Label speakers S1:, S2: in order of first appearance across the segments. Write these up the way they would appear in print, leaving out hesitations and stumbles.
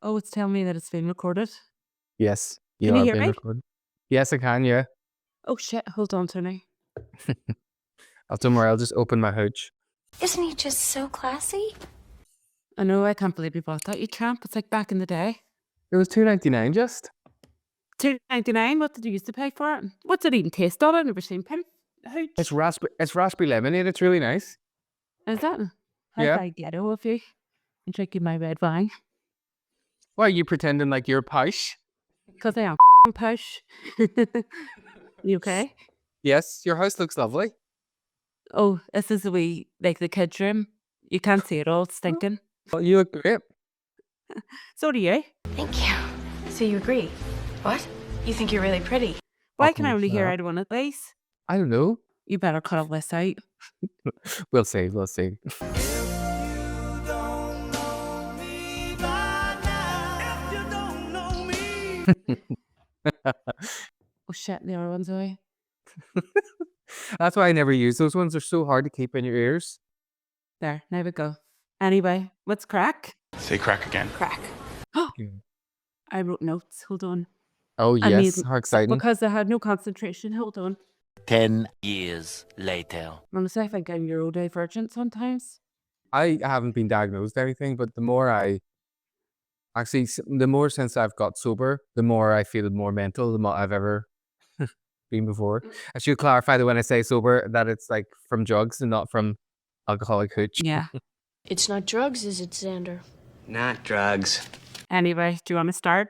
S1: Oh, it's telling me that it's being recorded.
S2: Yes, you
S1: Can you
S2: are
S1: hear
S2: being
S1: me?
S2: recorded. Yes, I can, yeah.
S1: Oh shit, hold on, Tony.
S2: Don't worry, I'll just open my hooch.
S3: Isn't he just so classy?
S1: I know, I can't believe you bought that, you tramp. It's like back in the day.
S2: It was $2.99 just.
S1: $2.99. What did you used to pay for it? What's it even taste on? I've never seen pimp hooch.
S2: It's raspberry lemonade. It's really nice.
S1: Is that? How
S2: Yeah.
S1: ghetto of you? I'm drinking my red wine.
S2: Why are you pretending like you're posh?
S1: Because I am push. You okay?
S2: Yes, your house looks lovely.
S1: Oh, this is like the kids' room. You can't see it all, it's stinking.
S2: Well, you look great.
S1: So do you.
S3: Thank you. So you agree? What? You think you're really pretty?
S1: Why can I only hear out of one of these?
S2: I don't know.
S1: You better cut all this out.
S2: We'll see. We'll see.
S1: Oh shit, the other one's away.
S2: That's why I never use those ones. They're so hard to keep in your ears.
S1: There, now we go. Anyway, what's crack?
S4: Say crack again.
S1: Crack. I wrote notes. Hold on.
S2: Oh,
S1: I
S2: yes.
S1: need-
S2: How exciting.
S1: Because I had no concentration. Hold on.
S5: 10 years later.
S1: Honestly, I think I'm neurodivergent sometimes.
S2: I haven't been diagnosed with anything, but the more since I've got sober, the more I feel more mental than what I've ever been before. I should clarify that when I say sober, that it's like from drugs and not from alcoholic hooch.
S1: Yeah.
S3: It's not drugs, is it, Xander?
S5: Not drugs.
S1: Anyway, do you want to start?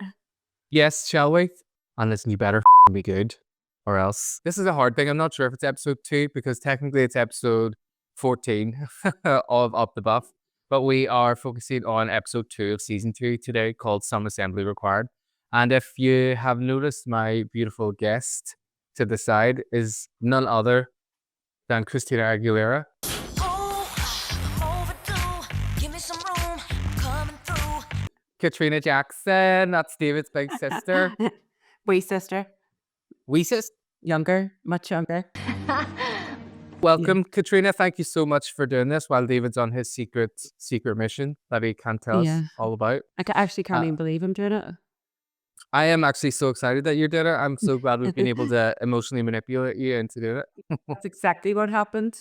S2: Yes, shall we? And listen, you better be good, or else. This is a hard thing. I'm not sure if it's episode 2, because technically it's episode 14 of Up the Buff. But we are focusing on episode 2 of season 2 today, called Some Assembly Required. And if you have noticed, my beautiful guest to the side is none other than Christina Aguilera. Katrina Jackson, that's David's big sister.
S1: Wee sister.
S2: Wee sis.
S1: Younger, much younger.
S2: Welcome, Katrina. Thank you so much for doing this while David's on his secret mission that he can't tell us all about.
S1: I actually can't even believe I'm doing it.
S2: I am actually so excited that you're doing it. I'm so glad we've been able to emotionally manipulate you into doing it.
S1: That's exactly what happened.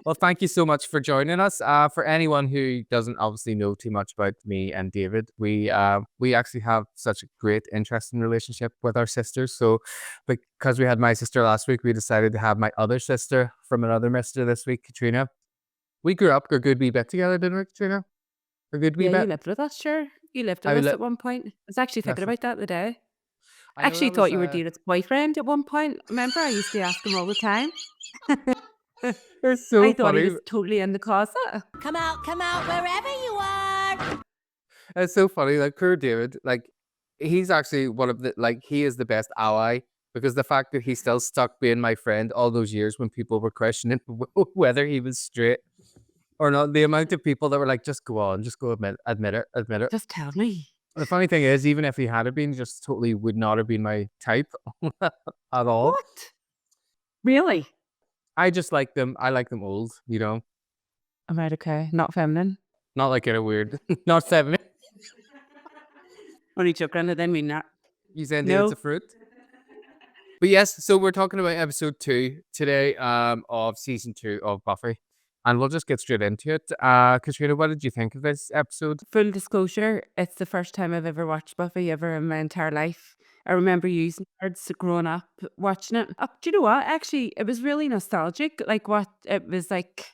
S2: Well, thank you so much for joining us. For anyone who doesn't obviously know too much about me and David, we actually have such a great, interesting relationship with our sisters. So because we had my sister last week, we decided to have my other sister from another mister this week, Katrina. We grew up a good wee bit together, didn't we, Katrina? A good wee
S1: Yeah,
S2: bit.
S1: you lived with us, sure. You lived with us at one point. I was actually thinking about that today. I actually thought you were David's boyfriend at one point. Remember, I used to ask him all the time.
S2: They're so
S1: I thought
S2: funny.
S1: he was totally in the closet.
S3: Come out, wherever you are.
S2: It's so funny. Like, poor David, like, he's actually one of the, like, he is the best ally, because the fact that he's still stuck being my friend all those years when people were questioning whether he was straight or not, the amount of people that were like, just go on, just go admit it.
S1: Just tell me.
S2: The funny thing is, even if he had been, just totally would not have been my type at all.
S1: What? Really?
S2: I just like them. I like them old, you know?
S1: I'm right, okay. Not feminine.
S2: Not like in a weird, not feminine.
S1: Only joking, I didn't mean that.
S2: You said
S1: No.
S2: it's a fruit. But yes, so we're talking about episode 2 today of season 2 of Buffy. And we'll just get straight into it. Katrina, what did you think of this episode?
S1: Full disclosure, it's the first time I've ever watched Buffy ever in my entire life. I remember using words growing up watching it. Do you know what? Actually, it was really nostalgic. Like what it was like,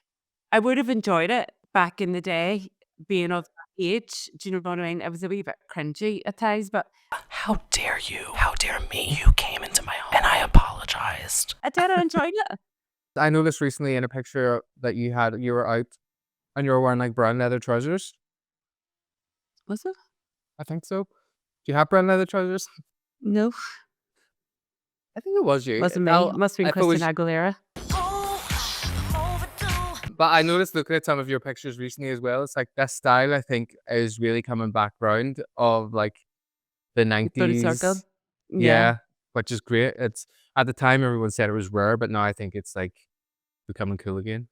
S1: I would have enjoyed it back in the day, being of that age. Do you know what I mean? It was a wee bit cringy at times, but
S5: How dare you? How dare me? You came into my home and I apologized.
S1: I did enjoy it.
S2: I noticed recently in a picture that you were out and you were wearing like brown leather trousers.
S1: Was it?
S2: I think so. Do you have brown leather trousers?
S1: No.
S2: I think it was you.
S1: Wasn't me.
S2: Now,
S1: It must have been
S2: if it was-
S1: Christina Aguilera.
S2: But I noticed looking at some of your pictures recently as well, it's like that style, I think, is really coming back round of like the 90s.
S1: circle.
S2: Yeah, which is great. It's at the time everyone said it was rare, but now I think it's like becoming cool again.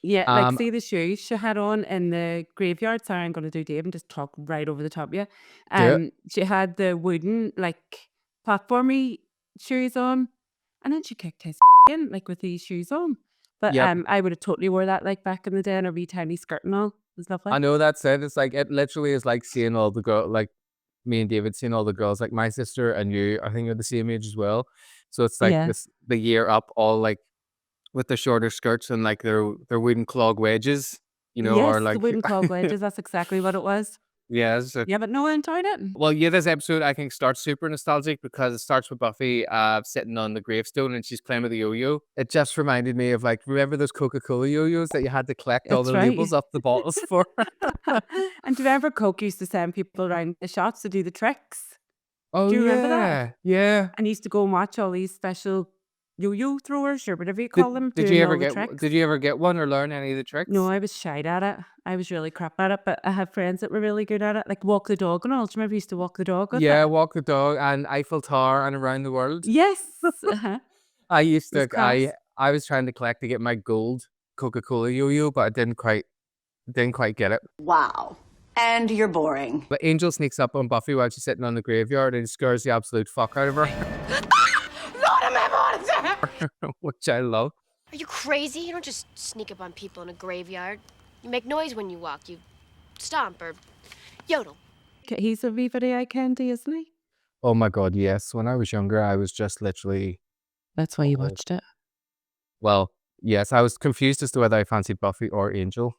S1: Yeah, like
S2: Um,
S1: see the shoes she had on in the graveyard. Sorry, I'm gonna do Dave and just talk right over the top of you.
S2: do it.
S1: She had the wooden like platformy shoes on, and then she kicked his in like with these shoes on. But
S2: Yep.
S1: I would have totally wore that like back in the day in a wee tiny skirt and all. It was lovely.
S2: I know that's it. It's like it literally is like seeing all the girl like me and David seeing all the girls like my sister and you. I think you're the same age as well. So it's like
S1: Yeah.
S2: this the year up all like with the shorter skirts and like their wooden clog wedges, or
S1: Yes, the
S2: like
S1: wooden clog wedges. That's exactly what it was.
S2: yeah.
S1: Yeah, but no, I enjoyed it.
S2: Well, yeah, this episode I think starts super nostalgic because it starts with Buffy sitting on the gravestone and she's playing with the yo-yo. It just reminded me of like remember those Coca-Cola yo-yos that you had to collect all
S1: That's
S2: the
S1: right.
S2: labels off the bottles for?
S1: And do you remember Coke used to send people around the shops to do the tricks?
S2: Oh
S1: Do you remember that?
S2: yeah.
S1: And used to go and watch all these special yo-yo throwers or whatever you call them
S2: Did
S1: doing
S2: you
S1: all
S2: ever
S1: the
S2: get
S1: tricks.
S2: did you ever get one or learn any of the tricks?
S1: No, I was shy at it. I was really crap at it, but I have friends that were really good at it, like walk the dog and all. Do you remember you used to walk the dog with
S2: Yeah,
S1: it?
S2: walk the dog and Eiffel Tower and around the world.
S1: Yes. Uh-huh.
S2: I used
S1: It was
S2: to
S1: class.
S2: I was trying to collect to get my gold Coca-Cola yo-yo, but I didn't quite get it.
S4: Wow. And you're boring.
S2: But Angel sneaks up on Buffy while she's sitting on the graveyard and scares the absolute fuck out of her, which I love.
S6: Are you crazy? You don't just sneak up on people in a graveyard. You make noise when you walk. You stomp or yodel.
S1: He's a wee video eye candy, isn't he?
S2: Oh my god, yes. When I was younger, I was just literally
S1: That's why you
S2: Oh.
S1: watched it.
S2: well, yes, I was confused as to whether I fancied Buffy or Angel.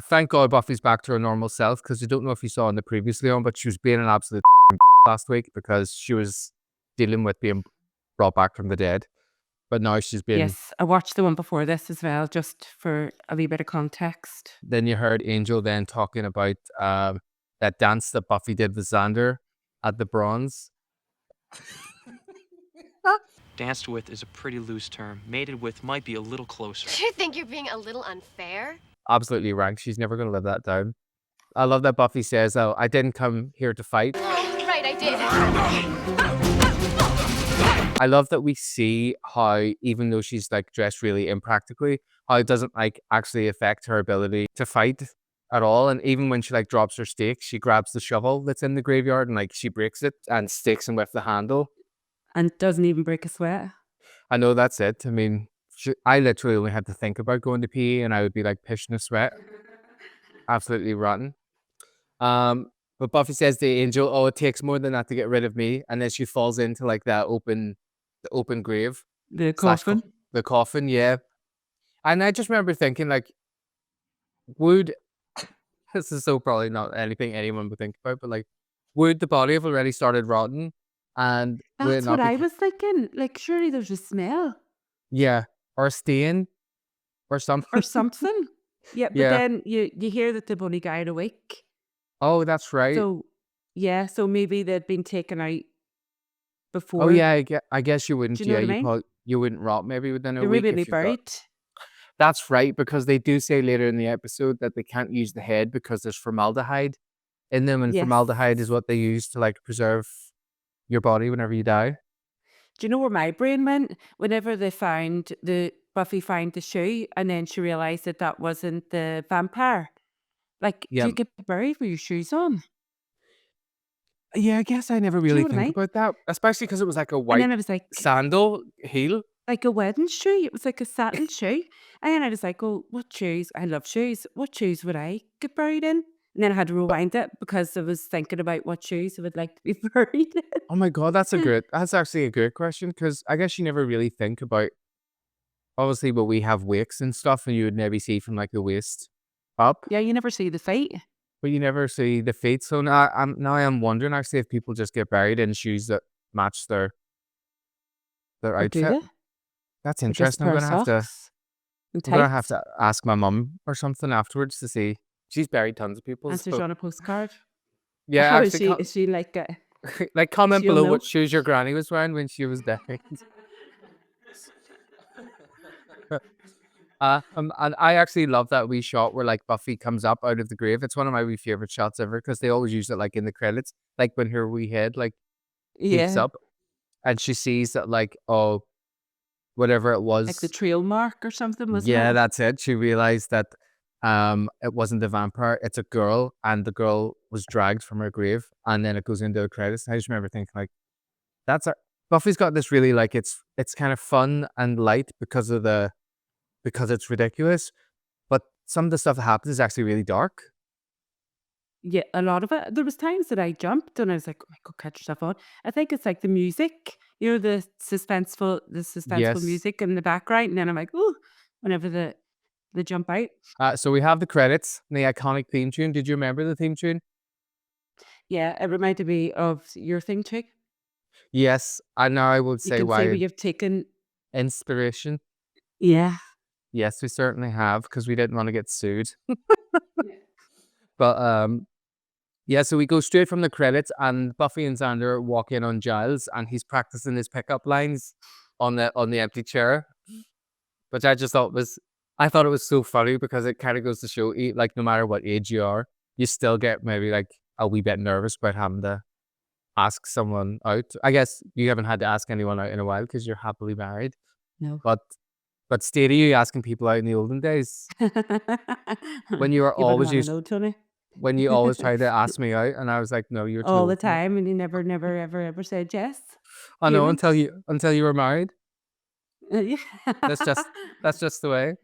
S2: Thank God Buffy's back to her normal self because I don't know if you saw in the previous Leon, but she was being an absolute last week because she was dealing with being brought back from the dead. But now she's been.
S1: Yes, I watched the one before this as well, just for a wee bit of context.
S2: Then you heard Angel then talking about that dance that Buffy did with Xander at the Bronze.
S7: Danced with is a pretty loose term. Mated with might be a little closer.
S6: Do you think you're being a little unfair?
S2: Absolutely rank. She's never going to live that down. I love that Buffy says, "Oh, I didn't come here to fight."
S6: Right, I did.
S2: I love that we see how, even though she's like dressed really impractically, how it doesn't like actually affect her ability to fight at all. And even when she like drops her stake, she grabs the shovel that's in the graveyard and like she breaks it and sticks him with the handle.
S1: And doesn't even break a sweat.
S2: I know that's it. I mean, I literally only had to think about going to pee and I would be like pissing a sweat. Absolutely rotten. But Buffy says to Angel, "Oh, it takes more than that to get rid of me." And then she falls into like the open grave.
S1: The
S2: slash
S1: coffin.
S2: The coffin, yeah. And I just remember thinking, like, would this is so probably not anything anyone would think about, but like, would the body have already started rotting? And would it
S1: That's
S2: not
S1: what
S2: be
S1: I was thinking. Like, surely there's a smell
S2: yeah, or a stain or something.
S1: or something. Yeah, but
S2: Yeah.
S1: then you hear that they've only died a week.
S2: Oh, that's right.
S1: So, yeah, so maybe they'd been taken out before.
S2: Oh yeah, I guess you wouldn't.
S1: Do you know
S2: Yeah,
S1: what I mean?
S2: You wouldn't rot maybe within a
S1: They're
S2: week
S1: maybe
S2: if you got.
S1: buried.
S2: That's right, because they do say later in the episode that they can't use the head because there's formaldehyde in them, and formaldehyde is
S1: Yes.
S2: what they use to like preserve your body whenever you die.
S1: Do you know where my brain went? Whenever Buffy found the shoe and then she realised that that wasn't the vampire. Like, do
S2: Yeah.
S1: you get buried with your shoes on?
S2: Yeah, I guess I never
S1: you know
S2: really
S1: what I
S2: think
S1: mean?
S2: about that, especially because it was like a
S1: And
S2: white
S1: then I was like
S2: sandal heel.
S1: a wedding shoe. It was like a satin shoe. And then I was like, oh, what shoes? I love shoes. What shoes would I get buried in? And then I had to rewind it because I was thinking about what shoes I would like to be buried in.
S2: Oh my god, that's actually a good question because I guess you never really think about. Obviously, but we have wakes and stuff, and you would maybe see from like the waist up,
S1: Yeah, you never see the feet.
S2: but you never see the feet. So now I'm wondering actually if people just get buried in shoes that match their
S1: Or do
S2: outfit.
S1: they?
S2: That's
S1: Or just a
S2: interesting.
S1: pair of socks and
S2: I'm gonna have
S1: tights.
S2: to ask my mum or something afterwards to see. She's buried tons of people.
S1: Answers
S2: So
S1: on a postcard.
S2: yeah,
S1: How is
S2: actually,
S1: she? Is she like
S2: like comment
S1: she'll
S2: below
S1: know?
S2: what shoes your granny was wearing when she was buried. And I actually love that wee shot where like Buffy comes up out of the grave. It's one of my wee favorite shots ever because they always use it like in the credits, like when her wee head like peeks
S1: Yeah.
S2: up and she sees that like, oh, whatever it was.
S1: Like the trail mark or something, wasn't
S2: Yeah,
S1: it?
S2: that's it. She realized that it wasn't the vampire, it's a girl, and the girl was dragged from her grave, and then it goes into the credits. I just remember thinking like, that's a Buffy's got this really like it's kind of fun and light because it's ridiculous, but some of the stuff that happens is actually really dark.
S1: Yeah, a lot of it. There was times that I jumped and I was like, "Oh my God, catch yourself on." I think it's like the music, the suspenseful
S2: Yes.
S1: music in the background, and then I'm like, "Ooh," whenever the jump out.
S2: So we have the credits, and the iconic theme tune. Did you remember the theme tune?
S1: Yeah, it reminded me of your thing too.
S2: Yes, and now I would
S1: You
S2: say
S1: can see where
S2: why
S1: you've taken.
S2: inspiration.
S1: Yeah.
S2: Yes, we certainly have, because we didn't want to get sued. But yeah, so we go straight from the credits, and Buffy and Xander walk in on Giles, and he's practicing his pickup lines on the empty chair, which I thought it was so funny because it kind of goes to show, like, no matter what age you are, you still get maybe like a wee bit nervous about having to ask someone out. I guess you haven't had to ask anyone out in a while because you're happily married,
S1: No.
S2: but Stady, you asking people out in the olden days when you were
S1: You wouldn't
S2: always
S1: want to
S2: used
S1: know, Tony.
S2: when you always tried to ask me out, and I was like, no, you're too
S1: All the
S2: old for me.
S1: time, and you never, never, ever said yes.
S2: I know
S1: Humans.
S2: until you were married.
S1: Yeah.
S2: That's just the way.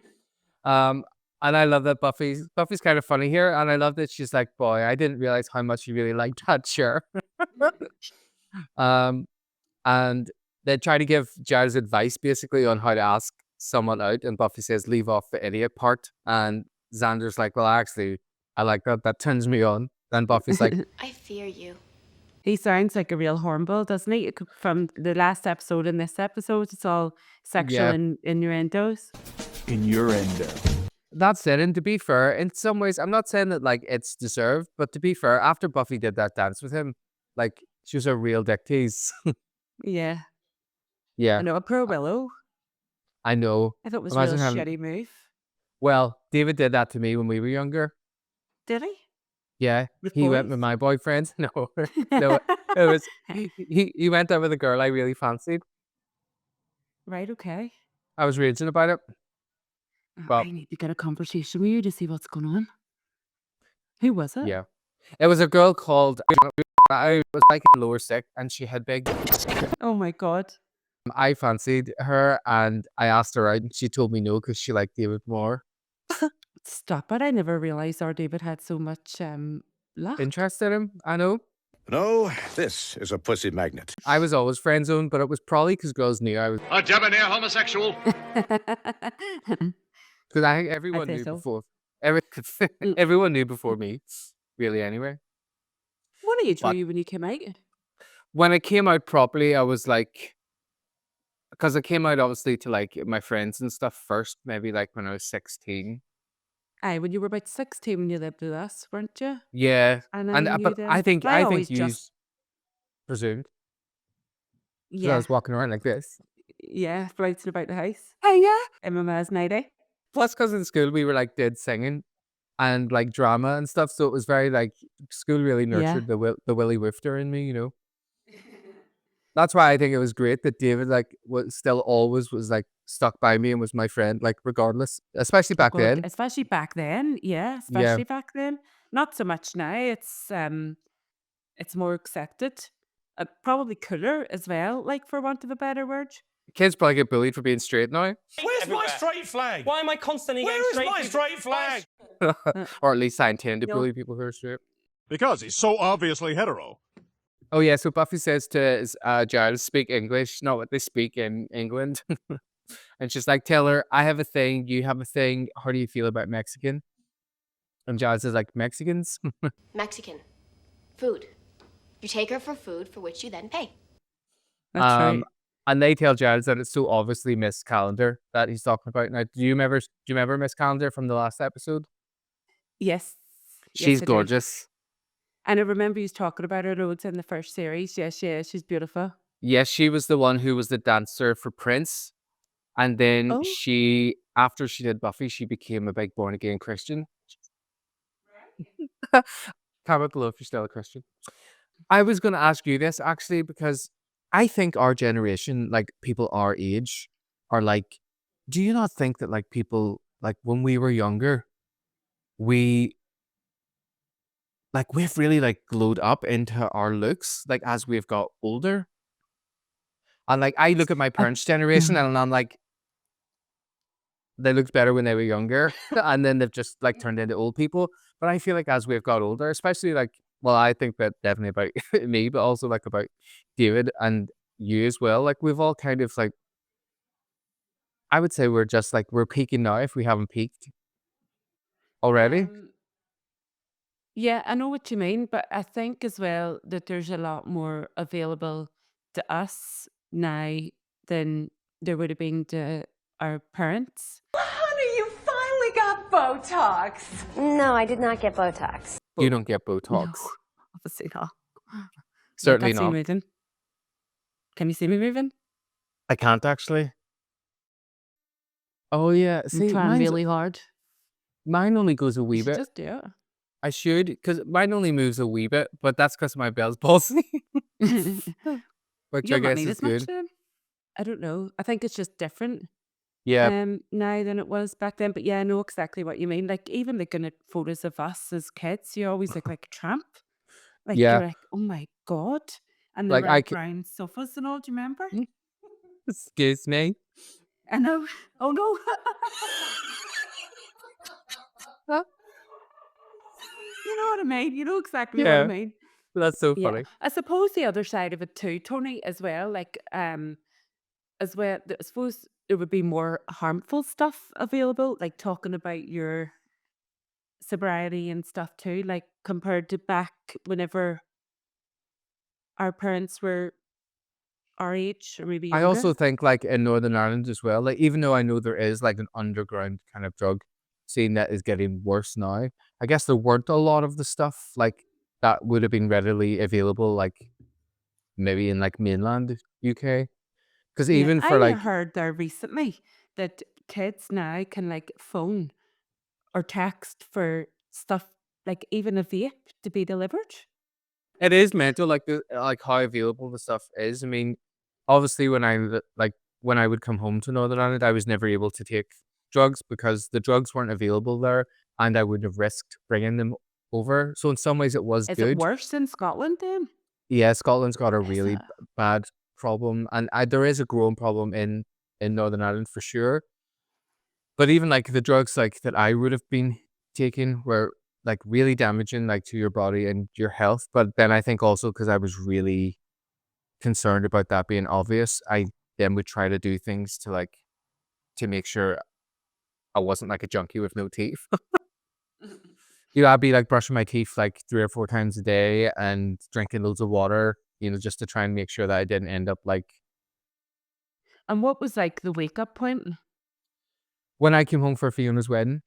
S2: And I love that Buffy's kind of funny here, and I love that she's like, boy, I didn't realize how much you really liked that chair. um, and they try to give Giles advice basically on how to ask someone out, and Buffy says, leave off the idiot part, and Xander's like, well, actually, I like that. That turns me on. Then Buffy's like,
S6: I fear you.
S1: He sounds like a real hornbill, doesn't he? From the last episode and this episode, it's all sexual
S2: yeah,
S1: innuendos.
S8: Innuendo.
S2: that's it. And to be fair, in some ways, I'm not saying that like it's deserved, but to be fair, after Buffy did that dance with him, like she was a real dick tease.
S1: Yeah.
S2: Yeah,
S1: I know, a poor Willow.
S2: I know.
S1: I thought it was a real
S2: Imagine having.
S1: shitty move.
S2: Well, David did that to me when we were younger.
S1: Did he?
S2: Yeah,
S1: With
S2: he went
S1: boys?
S2: with my boyfriend. No, no, it was he went out with a girl I really fancied.
S1: Right, okay.
S2: I was raging about it,
S1: Oh,
S2: but
S1: I need to get a conversation with you to see what's going on. Who was it?
S2: yeah, it was a girl called. I was like in lower sick, and she had big.
S1: Oh my God.
S2: I fancied her, and I asked her out, and she told me no because she liked David more.
S1: Stop it. I never realized our David had so much luck.
S2: Interest in him, I know.
S8: No, this is a pussy magnet.
S2: I was always friend zoned, but it was probably because girls knew I was.
S9: A debonair homosexual.
S2: Because I think everyone
S1: I'd say
S2: knew
S1: so.
S2: before. Everyone knew before me, really. Anyway,
S1: What age were
S2: but
S1: you when you came out?
S2: when it came out properly, I was like, because it came out obviously to like my friends and stuff first. Maybe like when I was 16.
S1: Aye, when you were about 16 when you lived with us, weren't you?
S2: Yeah,
S1: And I
S2: and
S1: knew
S2: but I
S1: then.
S2: think
S1: But I
S2: I
S1: always
S2: think you
S1: just,
S2: presumed because I
S1: yeah,
S2: was walking around like this.
S1: yeah, flouncing about the house
S2: Hey, yeah.
S1: in my ma's nightie.
S2: Plus, because in school we were like did singing and like drama and stuff, so it was very like school really
S1: Yeah.
S2: nurtured the Willy Wifter in me, you know. That's why I think it was great that David like was still always was like stuck by me and was my friend, like regardless, especially
S1: Oh
S2: back
S1: God,
S2: then.
S1: especially back then. Yeah,
S2: Yeah,
S1: especially back then. Not so much now. It's more accepted. Probably cooler as well, like for want of a better word.
S2: kids probably get bullied for being straight now,
S9: Where's my straight flag?
S5: Why am I constantly
S9: Where
S5: getting
S9: is my
S5: straight
S9: straight flag?
S2: or at least I intend to
S1: No.
S2: bully people who are straight.
S9: Because he's so obviously hetero.
S2: Oh yeah, so Buffy says to Giles, speak English, not what they speak in England. And she's like, tell her, I have a thing, you have a thing. How do you feel about Mexican? And Giles is like, Mexicans?
S6: Mexican. Food. You take her for food for which you then pay.
S1: That's right.
S2: And they tell Giles that it's so obviously Miss Calendar that he's talking about. Now, do you remember Miss Calendar from the last episode?
S1: Yes. Yes,
S2: She's
S1: I do.
S2: gorgeous.
S1: And I remember you talking about her loads in the first series. Yes, she is. She's beautiful.
S2: Yes, she was the one who was the dancer for Prince. And then
S1: Oh,
S2: after she did Buffy, she became a big born again Christian. Comment below if you're still a Christian. I was going to ask you this actually because I think our generation, like people our age, are like, do you not think that like people, like when we were younger, we we've really like glowed up into our looks like as we've got older? And like I look at my
S1: Uh,
S2: parents' generation and I'm like, they looked better when they were younger, and then they've just like turned into old people. But I feel like as we've got older, especially like, well, I think that definitely about me, but also like about David and you as well. Like we've all kind of like, I would say we're just like we're peaking now if we haven't peaked already.
S1: um, yeah, I know what you mean, but I think as well that there's a lot more available to us now than there would have been to our parents.
S4: Honey, you finally got Botox.
S6: No, I did not get Botox.
S2: You don't get
S1: No,
S2: Botox,
S1: obviously not. Look,
S2: certainly
S1: that's me
S2: not.
S1: moving. Can you see me moving?
S2: I can't actually. Oh yeah,
S1: I'm
S2: see,
S1: trying really hard.
S2: mine only goes a
S1: You
S2: wee
S1: should
S2: bit.
S1: just do it.
S2: I should, because mine only moves a wee bit, but that's because my bell's palsy, which I
S1: You'll not
S2: guess
S1: need
S2: is
S1: as much
S2: good.
S1: then. I don't know. I think it's just different
S2: Yeah,
S1: now than it was back then. But yeah, I know exactly what you mean. Like even looking at photos of us as kids, you always look like a tramp. Like
S2: yeah.
S1: you're like, oh my God. And the
S2: Like I
S1: red
S2: can.
S1: brown sofas and all, do you remember?
S2: Excuse me.
S1: I know. Oh no.
S2: Huh?
S1: You know what I mean? You know exactly what I
S2: Yeah,
S1: mean.
S2: that's so
S1: Yeah.
S2: funny.
S1: I suppose the other side of it too, Tony, as well, like as well, I suppose there would be more harmful stuff available, like talking about your sobriety and stuff too, like compared to back whenever our parents were our age or maybe
S2: I also
S1: younger.
S2: think like in Northern Ireland as well, like even though I know there is like an underground kind of drug scene that is getting worse now, I guess there weren't a lot of the stuff like that would have been readily available, like maybe in like mainland UK. Because
S1: Yeah,
S2: even for
S1: I
S2: like,
S1: heard there recently that kids now can like phone or text for stuff like even a vape to be delivered.
S2: it is mental, like the like how available the stuff is. I mean, obviously like when I would come home to Northern Ireland, I was never able to take drugs because the drugs weren't available there, and I wouldn't have risked bringing them over. So in some ways, it was
S1: Is it
S2: good.
S1: worse in Scotland then?
S2: Yeah, Scotland's got a
S1: Is
S2: really
S1: it?
S2: bad problem, and there is a growing problem in Northern Ireland for sure. But even like the drugs like that I would have been taking were like really damaging like to your body and your health. But then I think also because I was really concerned about that being obvious, I then would try to do things to like to make sure I wasn't like a junkie with no teeth. I'd be like brushing my teeth like 3 or 4 times a day and drinking loads of water, just to try and make sure that I didn't end up like
S1: And what was like the wake up point?
S2: when I came home for Fiona's wedding.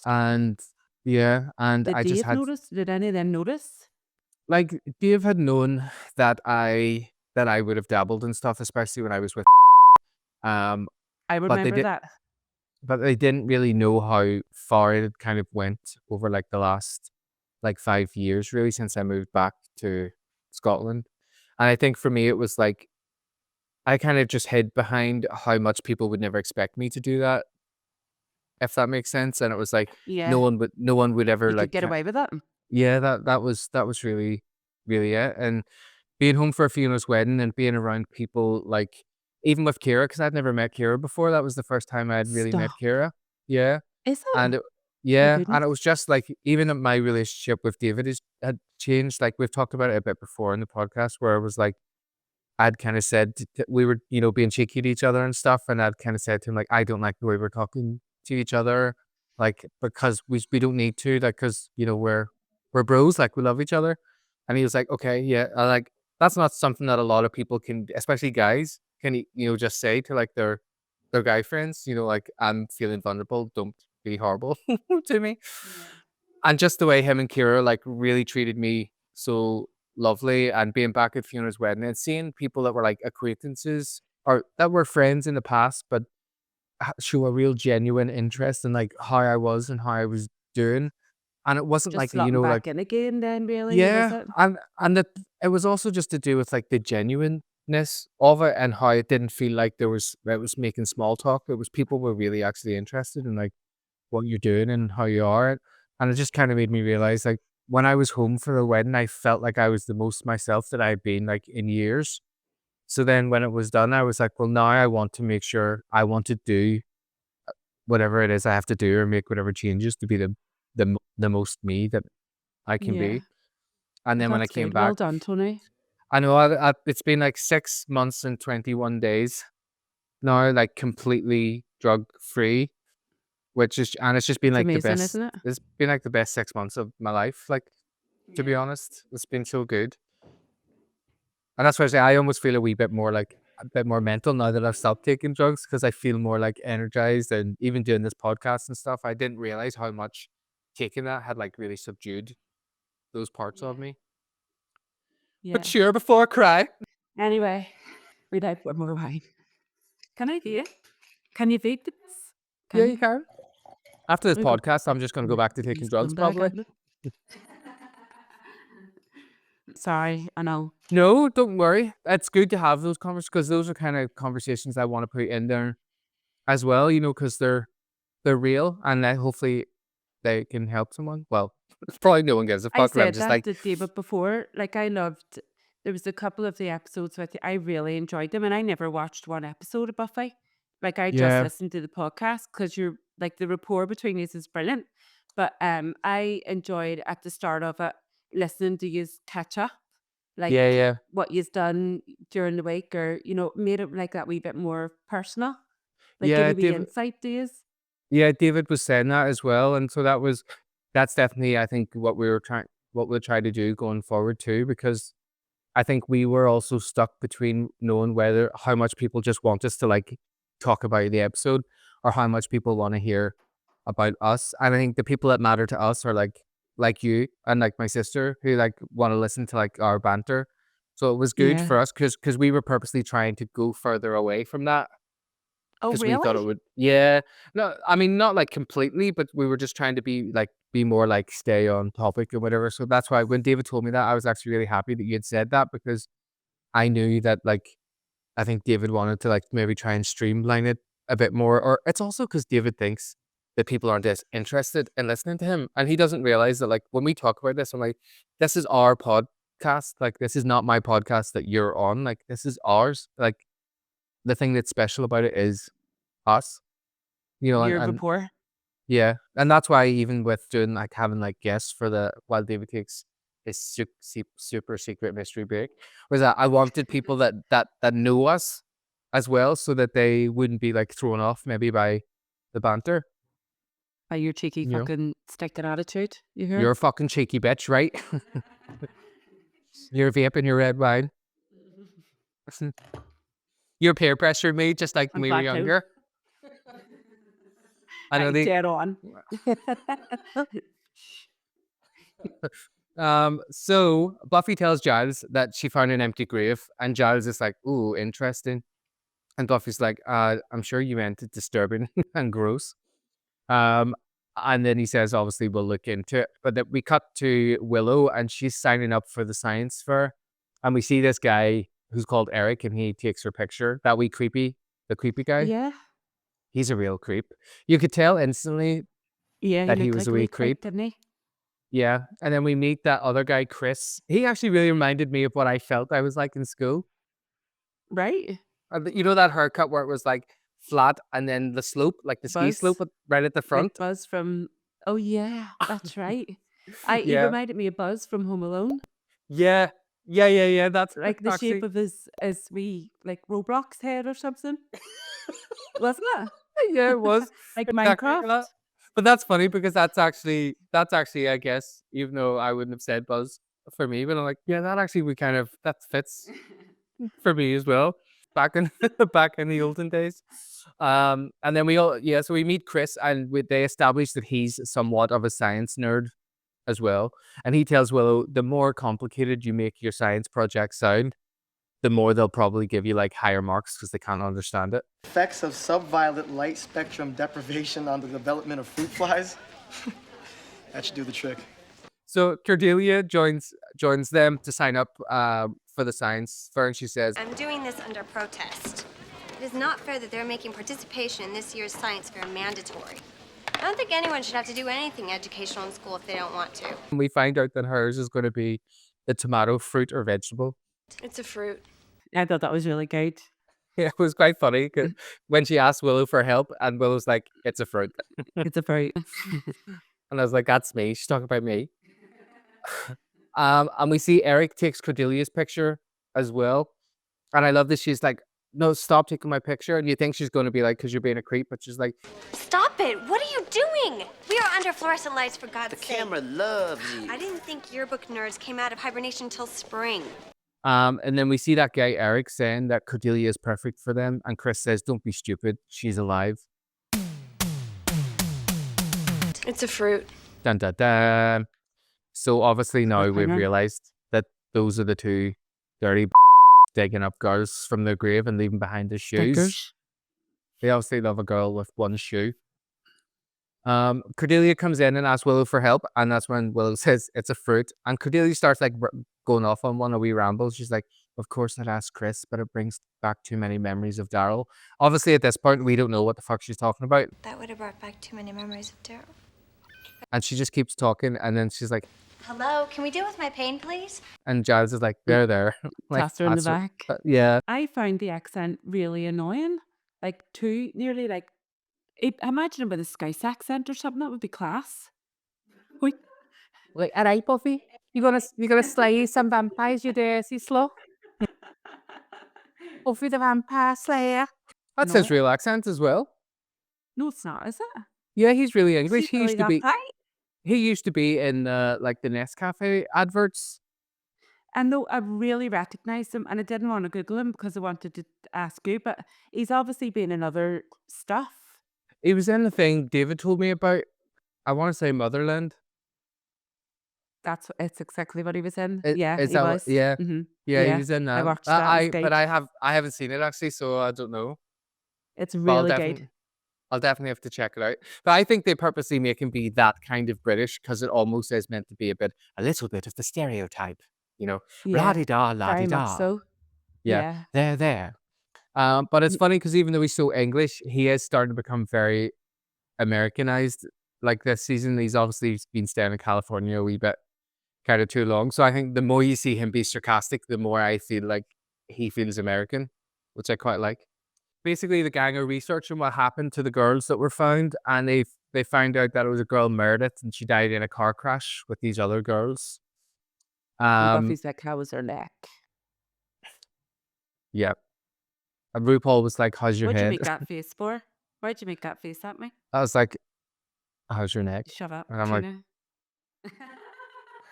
S2: And yeah, and
S1: Did
S2: I just
S1: Dave
S2: had
S1: notice? Did any of them notice?
S2: like Dave had known that I would have dabbled in stuff, especially when I was with um
S1: I
S2: but they
S1: remember
S2: did
S1: that.
S2: but they didn't really know how far it had kind of went over like the last like 5 years really since I moved back to Scotland. And I think for me it was like I kind of just hid behind how much people would never expect me to do that, if that makes sense. And it was like
S1: Yeah.
S2: no one would ever
S1: You could
S2: like
S1: get away with it.
S2: yeah, that was really, really it. And being home for a Fiona's wedding and being around people like even with Kira, because I'd never met Kira before. That was the first time I'd really met
S1: Stop.
S2: Kira. Yeah.
S1: Is
S2: And
S1: it?
S2: it,
S1: My
S2: yeah, and
S1: goodness.
S2: it was just like even my relationship with David had changed. Like we've talked about it a bit before in the podcast, where it was like I'd kind of said we were, being cheeky to each other and stuff, and I'd kind of said to him like, I don't like the way we're talking to each other, like because we don't need to, like because we're bros, like we love each other, and he was like, okay, yeah, I like that's not something that a lot of people can, especially guys, can just say to like their guy friends, like I'm feeling vulnerable, don't be horrible to me. And just the way him and Kira like really treated me so lovely, and being back at Fiona's wedding and seeing people that were like acquaintances or that were friends in the past, but show a real genuine interest in like how I was and how I was doing. And it wasn't
S1: Just
S2: like,
S1: slotting
S2: like,
S1: back in again then really, was
S2: yeah.
S1: it?
S2: And that it was also just to do with like the genuineness of it and how it didn't feel like it was making small talk. It was people were really actually interested in like what you're doing and how you are. And it just kind of made me realize like when I was home for the wedding, I felt like I was the most myself that I'd been like in years. So then when it was done, I was like, well, now I want to make sure I want to do whatever it is I have to do or make whatever changes to be the most me that I can
S1: Yeah.
S2: be. And then when I
S1: That's
S2: came
S1: good. Well
S2: back,
S1: done, Tony.
S2: I know it's been like 6 months and 21 days now, like completely drug free, and it's just been
S1: It's
S2: like the
S1: amazing,
S2: best.
S1: isn't it?
S2: It's been like the best 6 months of my life. Like to be honest, it's been so good. And that's why I say I almost feel a bit more mental now that I've stopped taking drugs because I feel more like energized. And even doing this podcast and stuff, I didn't realize how much taking that had like really subdued those parts of me.
S1: Yeah.
S2: But sure, before I cry.
S1: Anyway, we'd like one more wine. Can I do it? Can you vape this?
S2: Yeah, you can. After this
S1: We go
S2: podcast, I'm just going to go back to taking
S1: Please
S2: drugs
S1: come back,
S2: probably.
S1: Abner. Sorry, I know.
S2: No, don't worry. It's good to have those conversations because those are kind of conversations I want to put in there as well, you know, because they're real and hopefully they can help someone. Well, probably no one gives a
S1: I
S2: fuck. But I'm
S1: said
S2: just
S1: that
S2: like,
S1: to David before. Like, I loved, there was a couple of the episodes with I really enjoyed them, and I never watched one episode of Buffy. Like, I just
S2: yeah,
S1: listened to the podcast because you're like the rapport between you is brilliant. But I enjoyed at the start of it listening to you catch up, like
S2: yeah.
S1: what you've done during the week, or made it like that wee bit more personal, like give
S2: Yeah,
S1: you wee
S2: David.
S1: insight to you.
S2: Yeah, David was saying that as well, and so that's definitely I think what we'll try to do going forward too, because I think we were also stuck between knowing whether how much people just want us to like talk about the episode or how much people want to hear about us. And I think the people that matter to us are like you and like my sister who like want to listen to like our banter. So it was good
S1: Yeah.
S2: for us because we were purposely trying to go further away from that
S1: Oh,
S2: because we thought it
S1: really?
S2: would no, I mean not like completely, but we were just trying to be more like stay on topic or whatever. So that's why when David told me that, I was actually really happy that you had said that because I knew that like I think David wanted to like maybe try and streamline it a bit more. Or it's also because David thinks that people aren't as interested in listening to him. And he doesn't realize that like when we talk about this, I'm like, this is our podcast. Like this is not my podcast that you're on. Like this is ours. Like the thing that's special about it is us. You know,
S1: Your
S2: and
S1: rapport.
S2: yeah. And that's why even with doing like having like guests for while David takes his super secret mystery break, was that I wanted people that know us as well so that they wouldn't be like thrown off maybe by the banter.
S1: By your cheeky
S2: You know,
S1: fucking sticking attitude, you hear?
S2: you're a fucking cheeky bitch, right? You're vaping your red wine. You're peer pressuring me just like when
S1: I'm
S2: we were
S1: glad to.
S2: younger. I know
S1: Right, dead on.
S2: So Buffy tells Giles that she found an empty grave, and Giles is like, "Ooh, interesting." And Buffy's like, "I'm sure you meant it disturbing and gross." Um, and then he says, "Obviously, we'll look into it." But then we cut to Willow, and she's signing up for the science fair, and we see this guy who's called Eric, and he takes her picture. The creepy guy.
S1: Yeah.
S2: He's a real creep. You could tell instantly
S1: Yeah, he
S2: that he
S1: looked
S2: was
S1: like
S2: a
S1: a
S2: wee
S1: wee creep,
S2: creep.
S1: didn't he?
S2: Yeah. And then we meet that other guy, Chris. He actually really reminded me of what I felt I was like in school.
S1: Right?
S2: You know that haircut where it was like flat and then the slope, like the ski
S1: Buzz.
S2: slope right at the
S1: Like
S2: front?
S1: Buzz from, oh yeah, that's right. He
S2: Yeah.
S1: reminded me of Buzz from Home Alone.
S2: Yeah. That's
S1: Like the shape
S2: actually.
S1: of his wee, like Roblox head or something. Wasn't it?
S2: Yeah, it was.
S1: Like
S2: Exactly like
S1: Minecraft.
S2: that. But that's funny because that's actually, I guess, even though I wouldn't have said Buzz for me, but I'm like, yeah, that fits for me as well. Back in back in the olden days. And then so we meet Chris and they establish that he's somewhat of a science nerd as well. And he tells Willow, the more complicated you make your science project sound, the more they'll probably give you like higher marks because they can't understand it.
S10: Effects of subviolet light spectrum deprivation on the development of fruit flies. That should do the trick.
S2: So Cordelia joins joins them to sign up for the science fair, and she says,
S11: I'm doing this under protest. It is not fair that they're making participation in this year's science fair mandatory. I don't think anyone should have to do anything educational in school if they don't want to.
S2: and we find out that hers is going to be the tomato, fruit, or vegetable.
S6: It's a fruit.
S1: I thought that was really good.
S2: Yeah, it was quite funny 'cause when she asked Willow for help, and Willow's like, "It's a fruit,"
S1: It's a fruit.
S2: and I was like, "That's me." She's talking about me. And we see Eric takes Cordelia's picture as well, and I love that she's like, "No, stop taking my picture." And you think she's going to be like, "Because you're being a creep," but she's like,
S11: Stop it! What are you doing? We are under fluorescent lights, for God's sake.
S5: The camera loves you.
S11: I didn't think yearbook nerds came out of hibernation until spring.
S2: And then we see that guy Eric saying that Cordelia is perfect for them, and Chris says, "Don't be stupid. She's alive."
S6: It's a fruit.
S2: Dun dun dun. So obviously now we've
S1: Cliffhanger.
S2: realized that those are the two dirty digging up girls from their grave and leaving behind their shoes.
S1: Stickers.
S2: They obviously love a girl with one shoe. Cordelia comes in and asks Willow for help, and that's when Willow says it's a fruit. And Cordelia starts like going off on one of wee rambles. She's like, "Of course I'd ask Chris, but it brings back too many memories of Daryl." Obviously at this point we don't know what the fuck she's talking about,
S11: That would have brought back too many memories of Daryl.
S2: and she just keeps talking, and then she's like,
S11: Hello, can we deal with my pain, please?
S2: and Giles is like, there. Like,
S1: Taps her in the
S2: that's her-
S1: back.
S2: yeah.
S1: I found the accent really annoying. Like nearly like, imagine it with a Scouse accent or something. That would be class. Wait,
S2: Like, all right, Buffy, you gonna slay some vampires, you daisy slow? Buffy the Vampire Slayer. That's his
S1: No.
S2: real accent as well.
S1: no, it's not, is it?
S2: Yeah, he's really
S1: Is
S2: English.
S1: he really that tight?
S2: He used to be in like the Nescafe adverts.
S1: And though I really recognised him, and I didn't want to Google him because I wanted to ask you, but he's obviously been in other stuff.
S2: He was in the thing David told me about. I want to say Motherland.
S1: It's exactly what he was in.
S2: Is
S1: Yeah,
S2: that
S1: he was.
S2: Yeah,
S1: Mhm.
S2: yeah,
S1: Yeah,
S2: he was in that.
S1: I watched that. It's
S2: but
S1: good.
S2: I haven't seen it actually, so I don't know.
S1: It's
S2: But
S1: really good.
S2: I'll definitely have to check it out. But I think they purposely make him be that kind of British because it almost is meant to be a little bit of the stereotype, you know,
S1: Yeah,
S2: la-di-da,
S1: very much
S2: la-di-da.
S1: so.
S2: Yeah,
S1: Yeah.
S2: there. But it's funny because even though he's so English, he is starting to become very Americanized. Like this season, he's obviously been staying in California a wee bit, kind of too long. So I think the more you see him be sarcastic, the more I feel like he feels American, which I quite like. Basically, the gang are researching what happened to the girls that were found, and they found out that it was a girl Meredith, and she died in a car crash with these other girls.
S1: And Buffy's like, how was her neck?
S2: Yeah. And RuPaul was like, "How's your
S1: What'd you
S2: head?"
S1: make that face for? Why'd you make that face at me?
S2: I was like, "How's your neck?"
S1: Shut up,
S2: And I'm like,
S1: Trina.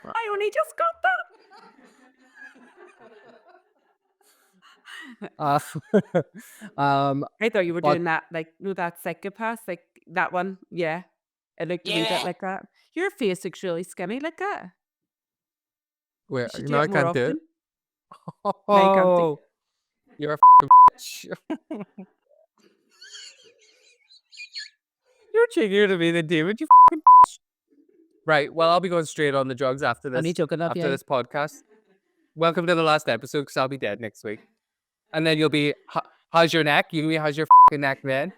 S1: I only just got
S2: uh,
S1: that. I thought you were
S2: but
S1: doing that, like, no, that psychopath, like that one. Yeah, it looked a wee bit like that. Your face looks really skinny like that.
S2: where
S1: You should do
S2: no, I
S1: it more
S2: can't do it.
S1: often. No, you can't do.
S2: Oh, you're a f***ing bitch. You're cheekier to me than David, you f***ing bitch. Right, well, I'll be going straight on the drugs after
S1: Only
S2: this
S1: joking of you.
S2: this podcast. Welcome to the last episode because I'll be dead next week. And then you'll be, how's your neck? You can be, how's your f***ing neck then?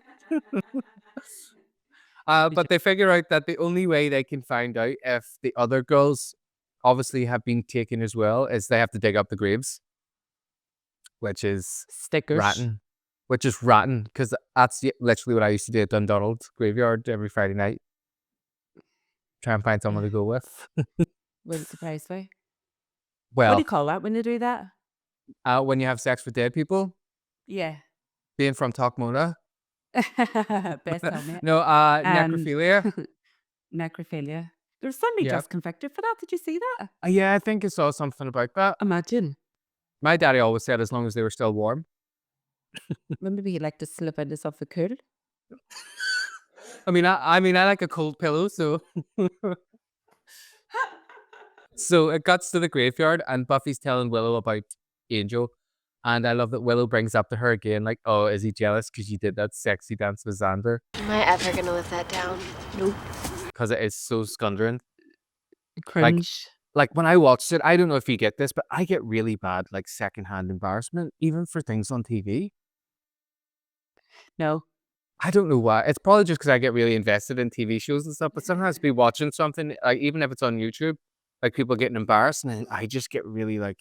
S2: But they figure out that the only way they can find out if the other girls obviously have been taken as well is they have to dig up the graves, which is
S1: Stickers.
S2: rotten. Which is rotten because that's literally what I used to do at Dundonald graveyard every Friday night. Try and find someone to go with.
S1: Wouldn't surprise me. What do
S2: Well,
S1: you call that when you do that?
S2: when you have sex with dead people,
S1: Yeah.
S2: being from Talkmona.
S1: Best helmet.
S2: No,
S1: And
S2: necrophilia.
S1: necrophilia. There's somebody
S2: Yep.
S1: just convicted for that. Did you see that?
S2: Yeah, I think I saw something about that.
S1: Imagine.
S2: My daddy always said as long as they were still warm.
S1: Maybe he'd like to slip into something cool.
S2: I mean, I like a cold pillow, so. So it cuts to the graveyard, and Buffy's telling Willow about Angel, and I love that Willow brings up to her again, like, "Oh, is he jealous because you did that sexy dance with Xander?"
S6: Am I ever gonna live that down? Nope.
S2: Because it is so scundering. Like,
S1: Cringe.
S2: like when I watched it, I don't know if you get this, but I get really bad like secondhand embarrassment, even for things on TV.
S1: No.
S2: I don't know why. It's probably just because I get really invested in TV shows and stuff. But sometimes be watching something, like even if it's on YouTube, like people getting embarrassed, and then I just get really like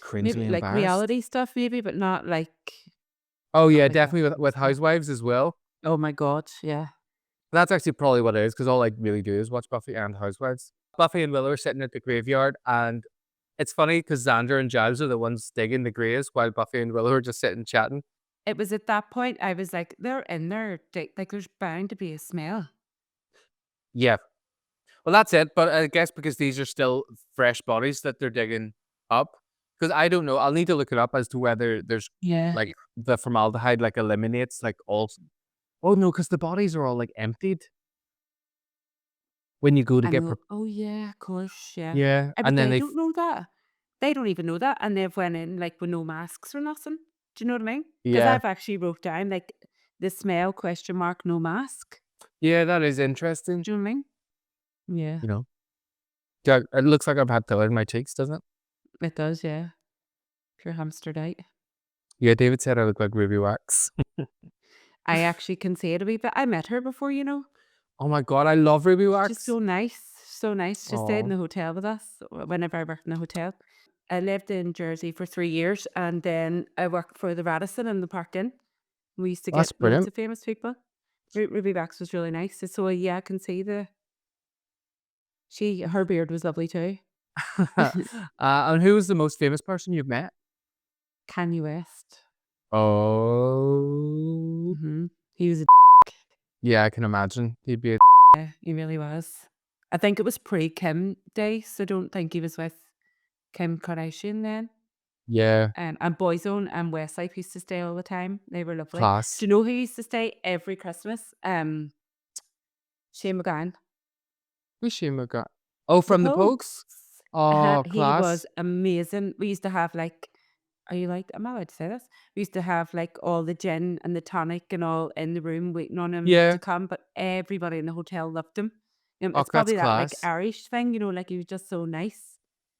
S2: cringely
S1: Maybe like
S2: embarrassed.
S1: reality stuff, maybe, but not like
S2: Oh yeah,
S1: like that
S2: definitely
S1: kind of
S2: with
S1: stuff.
S2: Housewives as well.
S1: Oh my god, yeah.
S2: That's actually probably what it is, because all I really do is watch Buffy and Housewives. Buffy and Willow are sitting at the graveyard, and it's funny because Xander and Giles are the ones digging the graves while Buffy and Willow are just sitting chatting.
S1: It was at that point I was like, they're in there, like there's bound to be a smell.
S2: Yeah. Well, that's it. But I guess because these are still fresh bodies that they're digging up, because I don't know. I'll need to look it up as to whether there's
S1: Yeah.
S2: like the formaldehyde like eliminates like all. Oh no, because the bodies are all like emptied when you go to
S1: I
S2: get.
S1: know. Oh yeah, of course, yeah.
S2: Yeah,
S1: But
S2: and then
S1: they
S2: they.
S1: don't know that. They don't even know that, and they've went in like with no masks or nothing. Do you know what I mean? Because
S2: Yeah,
S1: I've actually wrote down like the smell question mark no mask.
S2: yeah, that is interesting.
S1: Do you know what I mean? Yeah,
S2: You know, yeah, it looks like I've had filler in my cheeks, doesn't it?
S1: it does. Yeah, pure hamster diet.
S2: Yeah, David said I look like Ruby Wax.
S1: I actually can say it a wee bit. I met her before, you know.
S2: Oh my god, I love Ruby
S1: She's
S2: Wax.
S1: just so nice, so nice. She stayed in
S2: Oh,
S1: the hotel with us whenever I worked in the hotel. I lived in Jersey for 3 years, and then I worked for the Radisson in the Park Inn. We used to
S2: that's
S1: get loads
S2: brilliant.
S1: of famous people. Ruby Wax was really nice. So yeah, I can see her beard was lovely too.
S2: And who was the most famous person you've met?
S1: Kanye West.
S2: Oh,
S1: He was a
S2: yeah, I can imagine. He'd be a.
S1: yeah, he really was. I think it was pre-Kim days, so I don't think he was with Kim Kardashian then.
S2: Yeah,
S1: And Boyzone and Westlife used to stay all the time. They were lovely.
S2: class.
S1: Do you know who used to stay every Christmas? Shane McGowan.
S2: Who's Shane McGrath? Oh,
S1: The
S2: from the Pokes? Oh,
S1: He was
S2: class.
S1: amazing. We used to have like, are you like, am I allowed to say this? We used to have like all the gin and the tonic and all in the room waiting on him
S2: Yeah.
S1: to come, but everybody in the hotel loved him.
S2: Oh,
S1: It's
S2: that's
S1: probably that like
S2: class.
S1: Irish thing, you know, like he was just so nice.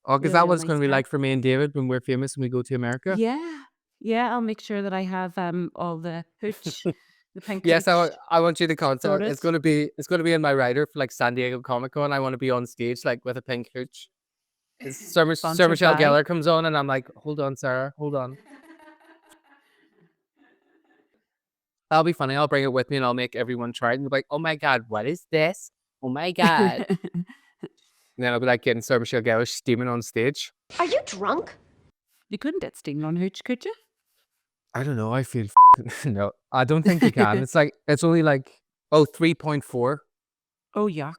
S2: Oh, because
S1: Really,
S2: that
S1: really
S2: was going
S1: nice
S2: to be
S1: guy.
S2: like for me and David when we're famous and we go to America.
S1: Yeah. Yeah, I'll make sure that I have all the hooch, the pink
S2: Yes,
S1: hooch
S2: I want you to contact.
S1: sorted.
S2: It's going to be in my rider for like San Diego Comic Con. I want to be on stage like with a pink hooch. Sir
S1: Sponsored
S2: Michelle
S1: by.
S2: Gellar comes on and I'm like, hold on, Sarah, hold on. That'll be funny. I'll bring it with me and I'll make everyone try it and be like, oh my god, what is this? Oh my god. And then I'll be like getting Sir Michelle Gellar steaming on stage.
S6: Are you drunk?
S1: You couldn't get steamed on hooch, could you?
S2: I don't know. I feel no. I don't think you can. It's only like 3.4.
S1: Oh, yuck.